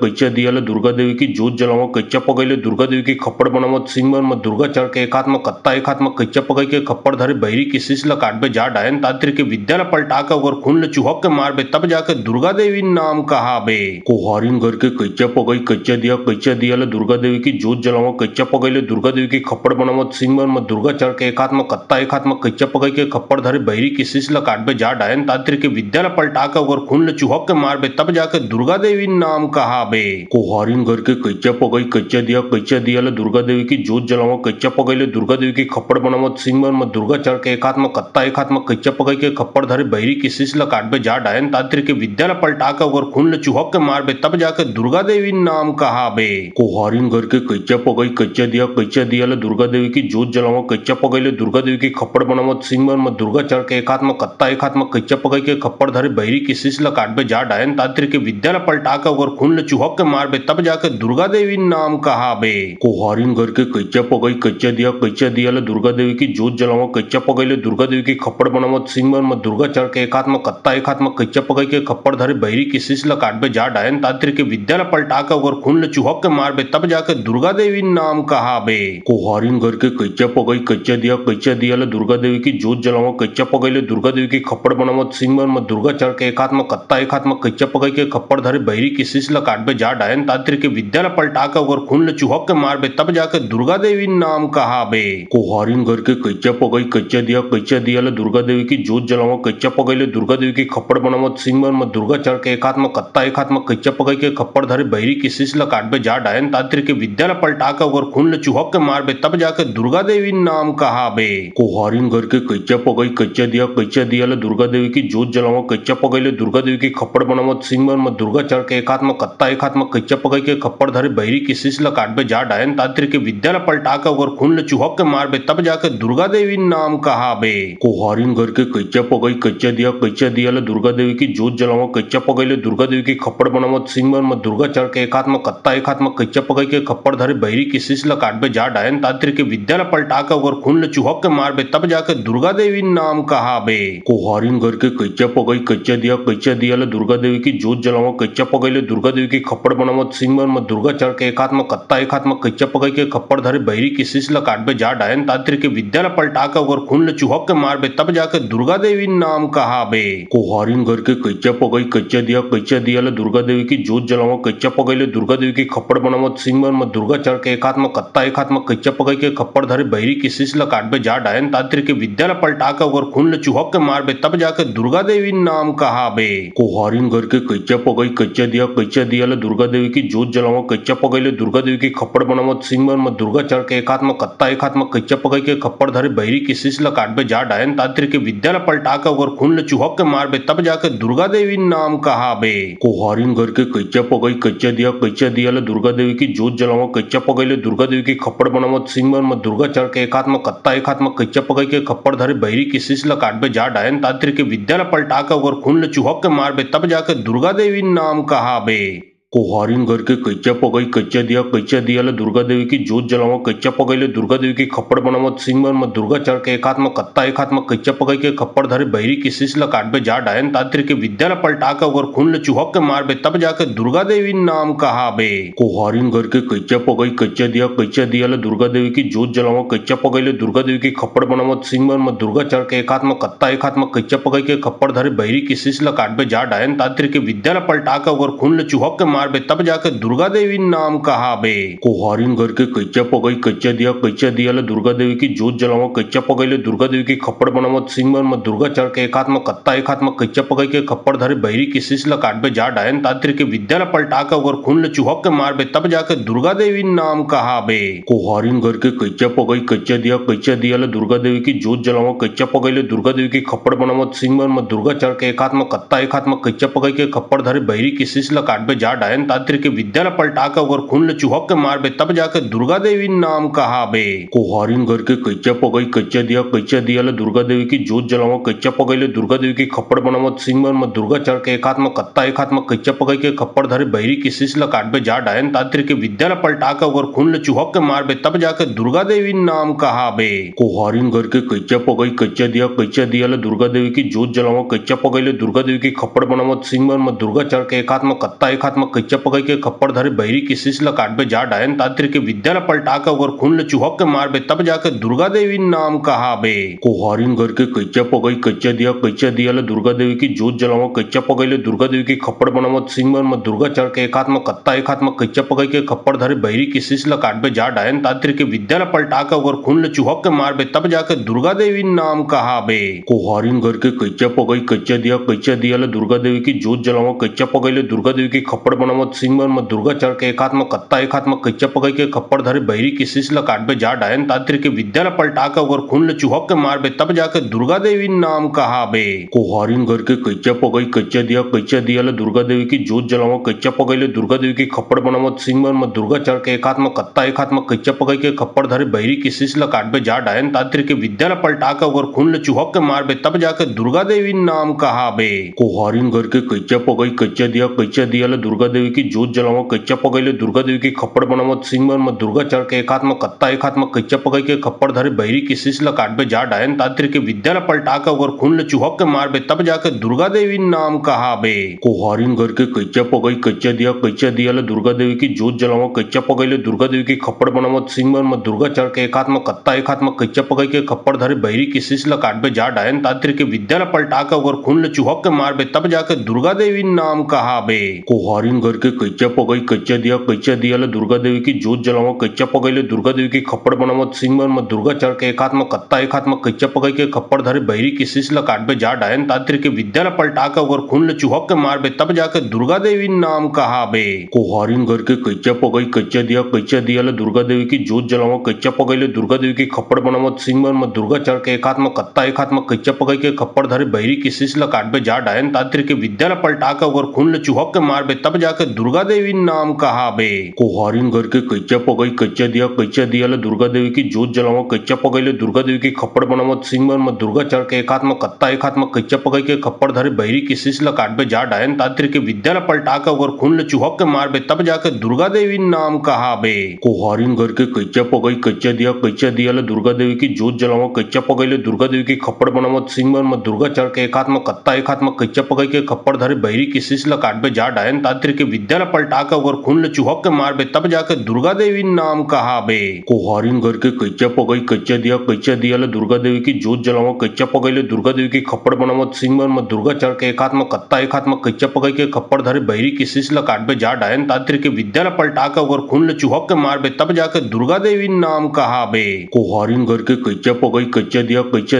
ले दुर्गा देवी की जोत जलावा कच्चा पगई ले दुर्गा देवी की खप्पड़ बनावत सिंह मन में दुर्गा चढ़ के एक हाथ में कत्ता एक हाथ में कच्चा पगई के खप्पड़ धरे बहरी की शीश ल काटबे जा डायन तांत्रिक के विद्या ल पलटा के अगर खून ले चुहक के मारबे तब जाके दुर्गा देवी नाम कहा बे। कोहारिन घर के कच्चा पगई कच्चा दिया ले दुर्गा देवी की जोत जलावा कच्चा पगई ले दुर्गा देवी की खप्पड़ बनावत सिंह मन में दुर्गा चढ़ के एक हाथ में कत्ता एक हाथ में कच्चा पगई के खप्पड़ धरे बहरी की शीश ल काटबे जा डायन तांत्रिक के विद्या ल पलटा के अगर खून ले चुहक के मारबे तब जाके दुर्गा देवी नाम कहा बे। कोहारिन घर के कच्चा पगई कच्चा दिया ले दुर्गा देवी की जोत जलावा कच्चा पगई ले दुर्गा देवी की खप्पड़ बनावत सिंह मन में दुर्गा चढ़ के एक हाथ में कत्ता एक हाथ में कच्चा पगई के खप्पड़ धरे बहरी की शीश ल काटबे जा डायन तांत्रिक के विद्या ल पलटा के अगर खून ले चुहक के मारबे तब जाके दुर्गा देवी नाम कहा बे। कोहारिन घर के कच्चा पगई कच्चा दिया ले दुर्गा देवी की जोत जलावा कच्चा पगई ले दुर्गा देवी की खप्पड़ बनावत सिंह मन में दुर्गा चढ़ के एक हाथ में कत्ता एक हाथ में कच्चा पगई के खप्पड़ धरे बहरी की शीश ल काटबे जा डायन तांत्रिक के विद्या ल पलटा के अगर खून ले चुहक के मारबे तब जाके दुर्गा देवी नाम कहा बे। कोहारिन घर के कच्चा पगई कच्चा दिया ले दुर्गा देवी की जोत जलावा कच्चा पगई ले दुर्गा देवी की खप्पड़ बनावत सिंह मन में दुर्गा चढ़ के एक हाथ में कत्ता एक हाथ में कच्चा पगई के खप्पड़ धरे बहरी की शीश ल काटबे जा डायन तांत्रिक के विद्या ल पलटा के अगर खून ले चुहक के मारबे तब जाके दुर्गा देवी नाम कहा बे। कोहारिन घर करके कैच्या दिया ले दुर्गा देवी की जोत जलाओ कैच्या पगैले दुर्गा देवी की खप्पड़ बनावत सिंह मन में दुर्गा चढ़ के एक हाथ में कत्ता एक हाथ में कैच्या पगई के खप्पड़ धरे बहरी की शीश ल काटबे जा डायन तांत्रिक के विद्या ल पलटा के अगर खून ले चुहक के मारबे तब जाके दुर्गा देवी नाम कहाबे। कोहारिन करके कैच्या दिया ले दुर्गा देवी की जोत जलाओ कैच्या पगैले दुर्गा देवी की खप्पड़ बनावत सिंह मन में दुर्गा चढ़ के एक हाथ में कत्ता एक हाथ में कैच्या पगई के खप्पड़ धरे बहरी की शीश ल काटबे जा डायन तांत्रिक के विद्या ल पलटा के अगर खून ले चुहक के मारबे तब जाके दुर्गा देवी नाम कहाबे। कोहारिन करके कैच्या दिया ले दुर्गा देवी की जोत जलाओ कैच्या पगैले दुर्गा देवी की खप्पड़ बनावत सिंह मन में दुर्गा चढ़ के एक हाथ में कत्ता एक हाथ में कैच्या पगई के खप्पड़ धरे बहरी की शीश ल काटबे जा डायन तांत्रिक के विद्या ल पलटा के अगर खून ले चुहक के मारबे तब जाके दुर्गा देवी नाम कहाबे। कोहारिन करके कैच्या दिया ले दुर्गा देवी की जोत जलाओ कैच्या पगैले दुर्गा देवी की खप्पड़ बनावत सिंह मन में दुर्गा चढ़ के एक हाथ में कत्ता एक हाथ में कैच्या पगई के खप्पड़ धरे बहरी की शीश ल काटबे जा डायन तांत्रिक के विद्या ल पलटा के अगर खून ले चुहक के मारबे तब जाके दुर्गा देवी नाम कहाबे। कोहारिन करके कैच्या दिया ले दुर्गा देवी की जोत जलाओ कैच्या पगैले दुर्गा देवी की खप्पड़ बनावत सिंह मन में दुर्गा चढ़ के एक हाथ में कत्ता एक हाथ में कैच्या पगई के खप्पड़ धरे बहरी की शीश ल काटबे जा डायन तांत्रिक के विद्या ल पलटा के अगर खून ले चुहक के मारबे तब जाके दुर्गा देवी नाम कहाबे। कोहारिन करके कैच्या दिया ले दुर्गा देवी की जोत जलाओ कैच्या पगैले दुर्गा देवी की खप्पड़ बनावत सिंह मन में दुर्गा चढ़ के एक हाथ में कत्ता एक हाथ में कैच्या पगई के खप्पड़ धरे बहरी की शीश ल काटबे जा डायन तांत्रिक के विद्या ल पलटा के अगर खून ले चुहक के मारबे तब जाके दुर्गा देवी नाम कहाबे। कोहारिन करके कैच्या दिया ले दुर्गा देवी की जोत जलाओ कैच्या पगैले दुर्गा देवी की खप्पड़ बनावत सिंह मन में दुर्गा चढ़ के एक हाथ में कत्ता एक हाथ में कैच्या पगई के खप्पड़ धरे बहरी की शीश ल काटबे जा डायन तांत्रिक के विद्या ल पलटा के अगर खून ले चुहक के मारबे तब जाके दुर्गा देवी नाम कहाबे। कोहारिन करके कैच्या दिया ले दुर्गा देवी की जोत जलाओ कैच्या पगैले दुर्गा देवी की खप्पड़ बनावत सिंह मन में दुर्गा चढ़ के एक हाथ में कत्ता एक हाथ में कैच्या पगई के खप्पड़ धरे बहरी की शीश ल काटबे जा डायन तांत्रिक के विद्या ल पलटा के अगर खून ले चुहक के मारबे तब जाके दुर्गा देवी नाम कहाबे। कोहारिन करके कैच्या दिया ले दुर्गा देवी की जोत जलाओ कैच्या पगैले दुर्गा देवी की खप्पड़ बनावत सिंह मन में दुर्गा चढ़ के एक हाथ में कत्ता एक हाथ में कैच्या पगई के खप्पड़ धरे बहरी की शीश ल काटबे जा डायन तांत्रिक के विद्या ल पलटा के अगर खून ले चुहक के मारबे तब जाके दुर्गा देवी नाम कहाबे। कोहारिन करके कैच्या दिया ले दुर्गा देवी की जोत जलाओ कैच्या पगैले दुर्गा देवी की खप्पड़ बनावत सिंह मन में दुर्गा चढ़ के एक हाथ में कत्ता एक हाथ में कैच्या पगई के खप्पड़ धरे बहरी की शीश ल काटबे जा डायन तांत्रिक के विद्या ल पलटा के अगर खून ले चुहक के मारबे तब जाके दुर्गा देवी नाम कहाबे। कोहारिन करके कैच्या दिया ले दुर्गा देवी की जोत जलाओ कैच्या पगैले दुर्गा देवी की खप्पड़ बनावत सिंह मन में दुर्गा चढ़ के एक हाथ में कत्ता एक हाथ में कैच्या पगई के खप्पड़ धरे बहरी की शीश ल काटबे जा डायन तांत्रिक के विद्या ल पलटा के अगर खून ले चुहक के मारबे तब जाके दुर्गा देवी नाम कहाबे। कोहारिन करके कैच्या दिया ले दुर्गा देवी की जोत जलाओ कैच्या पगैले दुर्गा देवी की खप्पड़ बनावत सिंह मन में दुर्गा चढ़ के एक हाथ में कत्ता एक हाथ में कैच्या पगई के खप्पड़ धरे बहरी की शीश ल काटबे जा डायन तांत्रिक के विद्या ल पलटा के अगर खून ले चुहक के मारबे तब जाके दुर्गा देवी नाम कहाबे। कोहारिन करके कैच्या दिया ले दुर्गा देवी की जोत जलाओ कैच्या पगैले दुर्गा देवी की खप्पड़ बनावत सिंह मन में दुर्गा चढ़ के एक हाथ में कत्ता एक हाथ में कैच्या पगई के खप्पड़ धरे बहरी की शीश ल काटबे जा डायन तांत्रिक के विद्या ल पलटा के अगर खून ले चुहक के मारबे तब जाके दुर्गा देवी नाम कहाबे। कोहारिन करके कैच्या दिया ले दुर्गा देवी की जोत जलाओ कैच्या पगैले दुर्गा देवी की खप्पड़ बनावत सिंह मन में दुर्गा चढ़ के एक हाथ में कत्ता एक हाथ में कैच्या पगई के खप्पड़ धरे बहरी की शीश ल काटबे जा डायन तांत्रिक के विद्या ल पलटा के अगर खून ले चुहक के मारबे तब जाके दुर्गा देवी नाम कहाबे। कोहारिन करके कैच्या दिया ले दुर्गा देवी की जोत जलाओ कैच्या पगैले दुर्गा देवी की खप्पड़ बनावत सिंह मन में दुर्गा चढ़ के एक हाथ में कत्ता एक हाथ में कैच्या पगई के खप्पड़ धरे बहरी की शीश ल काटबे जा डायन तांत्रिक के विद्या ल पलटा के अगर खून ले चुहक के मारबे तब जाके दुर्गा देवी नाम कहाबे। कोहारिन करके कैच्या दिया ले दुर्गा देवी की जोत जलाओ कैच्या पगैले दुर्गा देवी की खप्पड़ बनावत सिंह मन में दुर्गा चढ़ के एक हाथ में कत्ता एक हाथ में कैच्या पगई के खप्पड़ धरे बहरी की शीश ल काटबे जा डायन तांत्रिक के विद्या ल पलटा के अगर खून ले चुहक के मारबे तब जाके दुर्गा देवी नाम कहाबे। कोहारिन करके कैच्या दिया ले दुर्गा देवी की जोत जलाओ कैच्या पगैले दुर्गा देवी की खप्पड़ बनावत सिंह मन में दुर्गा चढ़ के एक हाथ में कत्ता एक हाथ में कैच्या पगई के खप्पड़ धरे बहरी की शीश ल काटबे जा डायन तांत्रिक के विद्या ल पलटा के अगर खून ले चुहक के मारबे तब जाके दुर्गा देवी नाम कहाबे। कोहारिन करके कैच्या दिया ले दुर्गा देवी की जोत जलावं कच्चा पगैले दुर्गा देवी की खप्पड़ बनावत सिंह में दुर्गा चढ़ के एक हाथ में कत्ता एक हाथ में कच्चा पगै के खप्पड़ धरे बहरी की शीश काटबे जा डायन तांत्रिक के विद्या पलटा के अगर खून चुहक के मारबे तब जाके दुर्गा देवी नाम कहाबे। कोहारिन घर के कच्चा पगई कच्चा दिया दुर्गा देवी की जोत जलावं कच्चा पगैले दुर्गा देवी की खप्पड़ बनावत सिंह में दुर्गा चढ़ के एक हाथ में कत्ता एक हाथ में कच्चा पगै के खप्पड़ धरे बहरी की शीश काटबे जा डायन तांत्रिक के विद्या पलटा के अगर खून चुहक के मारबे तब जाके दुर्गा देवी नाम कहाबे। कोहारिन घर के कच्चा पगई कच्चा दिया दुर्गा देवी की जोत जलावं कच्चा पगैले दुर्गा देवी की खप्पड़ बनावत सिंह में दुर्गा चढ़ के एक हाथ में कत्ता एक हाथ में कच्चा पगै के खप्पड़ धरे बहरी की शीश काटबे जा डायन तांत्रिक के विद्या पलटा के अगर खून चुहक के मारबे तब जाके दुर्गा देवी नाम कहाबे। कोहारिन घर के कच्चा पगई कच्चा दिया दुर्गा देवी की जोत जलावं कच्चा पगैले दुर्गा देवी की खप्पड़ बनावत सिंह में दुर्गा चढ़ के एक हाथ में कत्ता एक हाथ में कच्चा पगै के खप्पड़ धरे बहरी की शीश काटबे जा डायन तांत्रिक के विद्या पलटा के अगर खून चुहक के मारबे तब जाके दुर्गा देवी नाम कहाबे। कोहारिन घर के कच्चा पगई कच्चा दिया दुर्गा देवी की जोत जलावं कच्चा पगैले दुर्गा देवी की खप्पड़ बनावत सिंह में दुर्गा चढ़ के एक हाथ में कत्ता एक हाथ में कच्चा पगै के खप्पड़ धरे बहरी की शीश काटबे जा डायन तांत्रिक के विद्या पलटा के अगर खून चुहक के मारबे तब जाके दुर्गा देवी नाम कहाबे। कोहारिन घर के कच्चा पगई कच्चा दिया दुर्गा देवी की जोत जलावं कच्चा पगैले दुर्गा देवी की खप्पड़ बनावत सिंह में दुर्गा चढ़ के एक हाथ में कत्ता एक हाथ में कच्चा पगै के खप्पड़ धरे बहरी की शीश काटबे जा डायन तांत्रिक के विद्या पलटा के अगर खून चुहक के मारबे तब जाके दुर्गा देवी नाम कहाबे। कोहारिन घर के कच्चा पगई कच्चा दिया दुर्गा देवी की जोत जलावं कच्चा पगैले दुर्गा देवी की खप्पड़ बनावत सिंह में दुर्गा चढ़ के एक हाथ में कत्ता एक हाथ में कच्चा पगै के खप्पड़ धरे बहरी की शीश काटबे जा डायन तांत्रिक के विद्या पलटा के अगर खून चुहक के मारबे तब जाके दुर्गा देवी नाम कहाबे। कोहारिन घर के कच्चा पगई कच्चा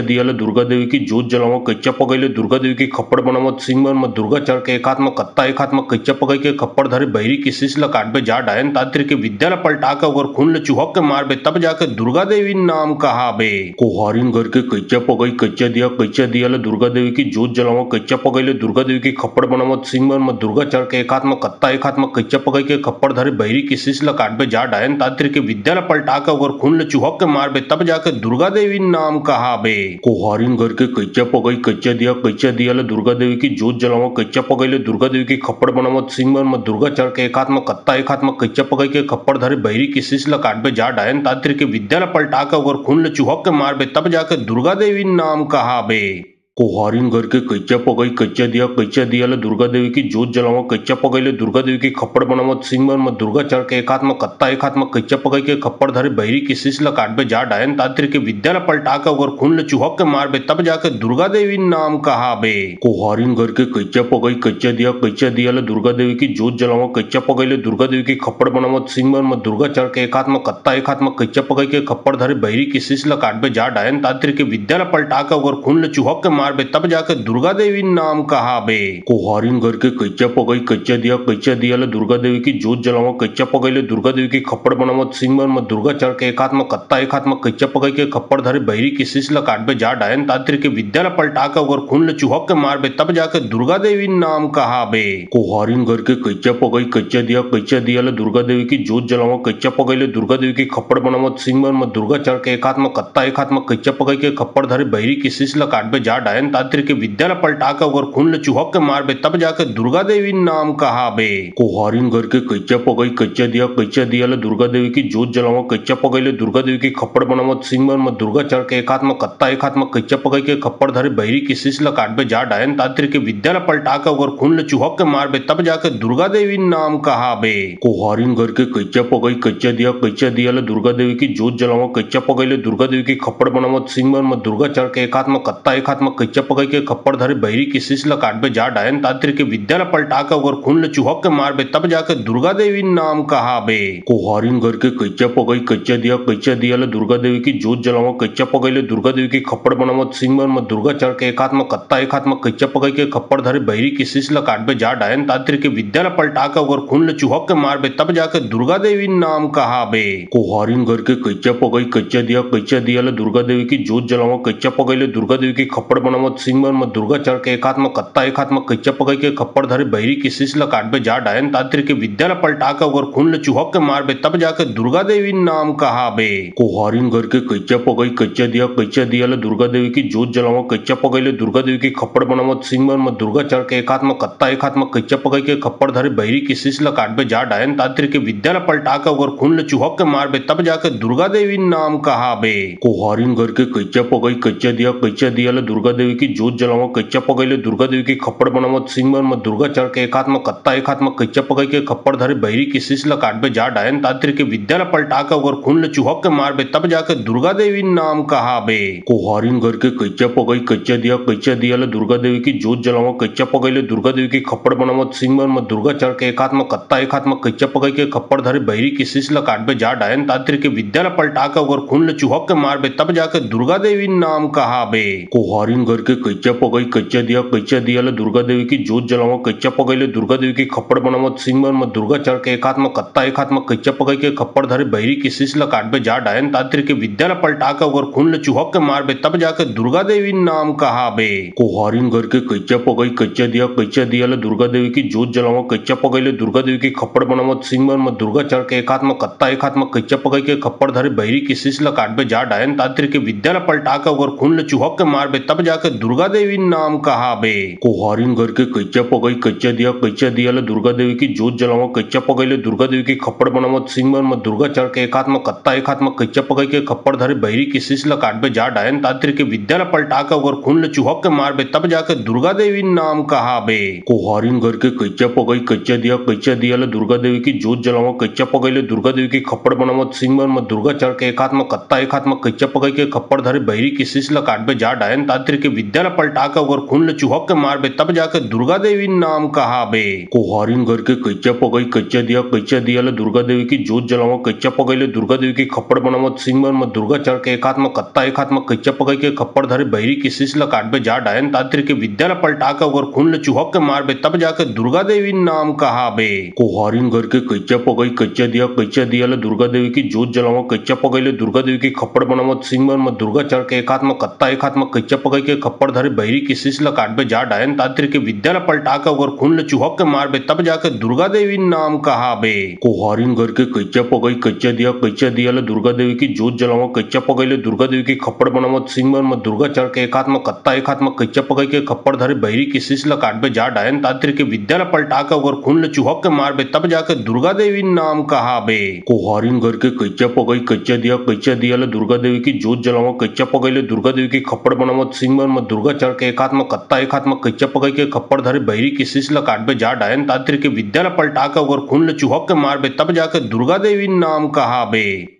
दिया दुर्गा देवी की जोत जलावं कच्चा पगैले दुर्गा देवी की खप्पड़ बनावत सिंह में दुर्गा चढ़ के एक हाथ में कत्ता एक हाथ में कच्चा पगै के खप्पड़ धरे बहरी की शीश काटबे जा डायन तांत्रिक के विद्या पलटा के अगर खून चुहक के मारबे तब जाके दुर्गा देवी नाम कहाबे। कोहारिन घर के कच्चा पगई कच्चा दिया दुर्गा देवी की जोत जलावं कच्चा पगैले दुर्गा देवी की खप्पड़ बनावत सिंह में दुर्गा चढ़ के एक हाथ में कत्ता एक हाथ में कच्चा पगै के खप्पड़ धरे बहरी की शीश काटबे जा डायन तांत्रिक के विद्या पलटा के अगर खून चुहक के मारबे तब जाके दुर्गा देवी नाम कहाबे। कोहारिन घर के कच्चा पगई कच्चा दिया दुर्गा देवी की जोत जलावं कच्चा पगैले दुर्गा देवी की खप्पड़ बनावत सिंह में दुर्गा चढ़ के एक हाथ में कत्ता एक हाथ में कच्चा पगै के खप्पड़ धरे बहरी की शीश काटबे जा डायन तांत्रिक के विद्या पलटा के अगर खून चुहक के मारबे तब जाके दुर्गा देवी नाम कहाबे। कोहारिन घर के कच्चा पगई कच्चा दिया दुर्गा देवी की जोत जलावं कच्चा पगैले दुर्गा देवी की खप्पड़ बनावत सिंह में दुर्गा चढ़ के एक हाथ में कत्ता एक हाथ में कच्चा पगै के खप्पड़ धरे बहरी की शीश काटबे जा डायन तांत्रिक के विद्या पलटा के अगर खून चुहक के मारबे तब जाके दुर्गा देवी नाम कहाबे। कोहारिन घर के कच्चा पगई कच्चा दिया दुर्गा देवी की जोत जलावं कच्चा पगैले दुर्गा देवी की खप्पड़ बनावत सिंह में दुर्गा चढ़ के एक हाथ में कत्ता एक हाथ में कच्चा पगै के खप्पड़ धरे बहरी की शीश काटबे जा डायन तांत्रिक के विद्या पलटा के अगर खून चुहक के मारबे तब जाके दुर्गा देवी नाम कहाबे। कोहारिन घर के कच्चा पगई कच्चा दिया दुर्गा देवी की जोत जलावं कच्चा पगैले दुर्गा देवी की खप्पड़ बनावत सिंह में दुर्गा चढ़ के एक हाथ में कत्ता एक हाथ में कच्चा पगै के खप्पड़ धरे बहरी की शीश काटबे जा डायन तांत्रिक के विद्या पलटा के अगर खून चुहक के मारबे तब जाके दुर्गा देवी नाम कहाबे। कोहारिन घर के कच्चा पगई कच्चा दिया दुर्गा देवी की जोत जलावं कच्चा पगैले दुर्गा देवी की खप्पड़ बनावत सिंह में दुर्गा चढ़ के एक हाथ में कत्ता एक हाथ में कच्चा पगै के खप्पड़ धरे बहरी की शीश काटबे जा डायन तांत्रिक के विद्या पलटा के अगर खून चुहक के मारबे तब जाके दुर्गा देवी नाम कहाबे। कोहारिन घर के कच्चा पगई कच्चा दिया दुर्गा देवी की जोत जलावं कच्चा पगैले दुर्गा देवी की खप्पड़ बनावत सिंह में दुर्गा चढ़ के एक हाथ में कत्ता एक हाथ में कच्चा पगै के खप्पड़ धरे बहरी की शीश काटबे जा डायन तांत्रिक के विद्या पलटा के अगर खून चुहक के मारबे तब जाके दुर्गा देवी नाम कहाबे। कोहारिन घर के कच्चा पगई कच्चा दिया दुर्गा देवी की जोत जलावं कच्चा पगैले दुर्गा देवी की खप्पड़ बनावत सिंह में दुर्गा चढ़ के एक हाथ में कत्ता एक हाथ में कच्चा पगै के खप्पड़ धरे बहरी की शीश काटबे जा डायन तांत्रिक के विद्या पलटा के अगर खून चुहक के मारबे तब जाके दुर्गा देवी नाम कहाबे। कोहारिन घर के कच्चा पगई कच्चा दिया दुर्गा देवी की जोत जलावं कच्चा पगैले दुर्गा देवी की खप्पड़ बनावत सिंह में दुर्गा चढ़ के एक हाथ में कत्ता एक हाथ में कच्चा पगै के खप्पड़ धरे बहरी की शीश काटबे जा डायन तांत्रिक के विद्या पलटा के अगर खून चुहक के मारबे तब जाके दुर्गा देवी नाम कहाबे। कोहारिन घर के कच्चा पगई कच्चा दिया दुर्गा देवी की जोत जलावं कच्चा पगैले दुर्गा देवी की खप्पड़ बनावत सिंह मन में दुर्गा चढ़ के एकात्म कत्ता एकात्म कच्चा पकई के खप्पड़ धरे बहिरी की शीश ल काटबे जा डायन तांत्रिक के विद्या ल पलटा के अगर खून ल चुहक के मारबे तब जाके दुर्गा देवी नाम कहाबे। कोहारिन घर के कच्चा पकई कच्चा दिया ल दुर्गा देवी की जोत जलावा कच्चा पकई ले दुर्गा देवी की खप्पड़ बनावत सिंह मन में दुर्गा चढ़ के एकात्म कत्ता एकात्म कच्चा पकई के खप्पड़ धरे बहिरी की शीश ल काटबे जा डायन तांत्रिक के विद्या ल पलटा के अगर खून ल चुहक के मारबे तब जाके दुर्गा देवी नाम कहाबे। कोहारिन घर के कच्चा पकई कच्चा दिया ल दुर्गा देवी की जोत जलावा कच्चा पकई ले दुर्गा देवी की खप्पड़ बनावत सिंह मन में दुर्गा चढ़ के एकात्म कत्ता एकात्म कच्चा पकई के खप्पड़ धरे बहिरी की शीश ल काटबे जा डायन तांत्रिक के विद्या ल पलटा के अगर खून ल चुहक के मारबे तब जाके दुर्गा देवी नाम कहाबे। कोहारिन घर के कच्चा पकई कच्चा दिया ल दुर्गा देवी की जोत जलावा कच्चा पकई ले दुर्गा देवी की खप्पड़ बनावत सिंह मन में दुर्गा चढ़ के एकात्म कत्ता एकात्म कच्चा पकई के खप्पड़ धरे बहिरी की शीश ल काटबे जा डायन तांत्रिक के विद्या ल पलटा के अगर खून ल चुहक के मारबे तब जाके दुर्गा देवी नाम कहाबे। कोहारिन घर के कच्चा पकई कच्चा दिया ल दुर्गा देवी की जोत जलावा कच्चा पकई ले दुर्गा देवी की खप्पड़ बनावत सिंह मन में दुर्गा चढ़ के एकात्म कत्ता एकात्म कच्चा पकई के खप्पड़ धरे बहिरी की शीश ल काटबे जा डायन तांत्रिक के विद्या ल पलटा के अगर खून ल चुहक के मारबे तब जाके दुर्गा देवी नाम कहाबे। कोहारिन घर के कच्चा पकई कच्चा दिया ल दुर्गा देवी की जोत जलावा कच्चा पकई ले दुर्गा देवी की खप्पड़ बनावत सिंह मन में दुर्गा चढ़ के एकात्म कत्ता एकात्म कच्चा पकई के खप्पड़ धरे बहिरी की शीश ल काटबे जा डायन तांत्रिक के विद्या ल पलटा के अगर खून ल चुहक के मारबे तब जाके दुर्गा देवी नाम कहाबे। कोहारिन घर के कच्चा पकई कच्चा दिया ल दुर्गा देवी की जोत जलावा कच्चा पकई ले दुर्गा देवी की खप्पड़ बनावत सिंह मन में दुर्गा चढ़ के एकात्म कत्ता एकात्म कच्चा पकई के खप्पड़ धरे बहिरी की शीश ल काटबे जा डायन तांत्रिक के विद्या ल पलटा के अगर खून ल चुहक के मारबे तब जाके दुर्गा देवी नाम कहाबे। कोहारिन घर के कच्चा पकई कच्चा दिया ल दुर्गा देवी की जोत जलावा कच्चा पकई ले दुर्गा देवी की खप्पड़ बनावत सिंह मन में दुर्गा चढ़ के एकात्म कत्ता एकात्म कच्चा पकई के खप्पड़ धरे बहिरी की शीश ल काटबे जा डायन तांत्रिक के विद्या ल पलटा के अगर खून ल चुहक के मारबे तब जाके दुर्गा देवी नाम कहाबे। कोहारिन घर के कच्चा पकई कच्चा दिया ल दुर्गा देवी की जोत जलावा कच्चा पकई ले दुर्गा देवी की खप्पड़ बनावत सिंह मन में दुर्गा चढ़ के एकात्म कत्ता एकात्म कच्चा पकई के खप्पड़ धरे बहिरी की शीश ल काटबे जा डायन तांत्रिक के विद्या ल पलटा के अगर खून ल चुहक के मारबे तब जाके दुर्गा देवी नाम कहाबे। कोहारिन घर के कच्चा पकई कच्चा दिया ल दुर्गा देवी की जोत जलावा कच्चा पकई ले दुर्गा देवी की खप्पड़ बनावत सिंह मन में दुर्गा चढ़ के एकात्म कत्ता एकात्म कच्चा पकई के खप्पड़ धरे बहिरी की शीश ल काटबे जा डायन तांत्रिक के विद्या ल पलटा के अगर खून ल चुहक के मारबे तब जाके दुर्गा देवी नाम कहाबे। कोहारिन घर के कच्चा पकई कच्चा दिया ल दुर्गा देवी की जोत जलावा कच्चा पकई ले दुर्गा देवी की खप्पड़ बनावत सिंह मन में दुर्गा चढ़ के एकात्म कत्ता एकात्म कच्चा पकई के खप्पड़ धरे बहिरी की शीश ल काटबे जा डायन तांत्रिक के विद्या ल पलटा के अगर खून ल चुहक के मारबे तब जाके दुर्गा देवी नाम कहाबे। कोहारिन घर के कच्चा पकई कच्चा दिया ल दुर्गा देवी की जोत जलावा कच्चा पकई ले दुर्गा देवी की खप्पड़ बनावत सिंह मन में दुर्गा चढ़ के एकात्म कत्ता एकात्म कच्चा पकई के खप्पड़ धरे बहिरी की शीश ल काटबे जा डायन तांत्रिक के विद्या ल पलटा के अगर खून ल चुहक के मारबे तब जाके दुर्गा देवी नाम कहाबे।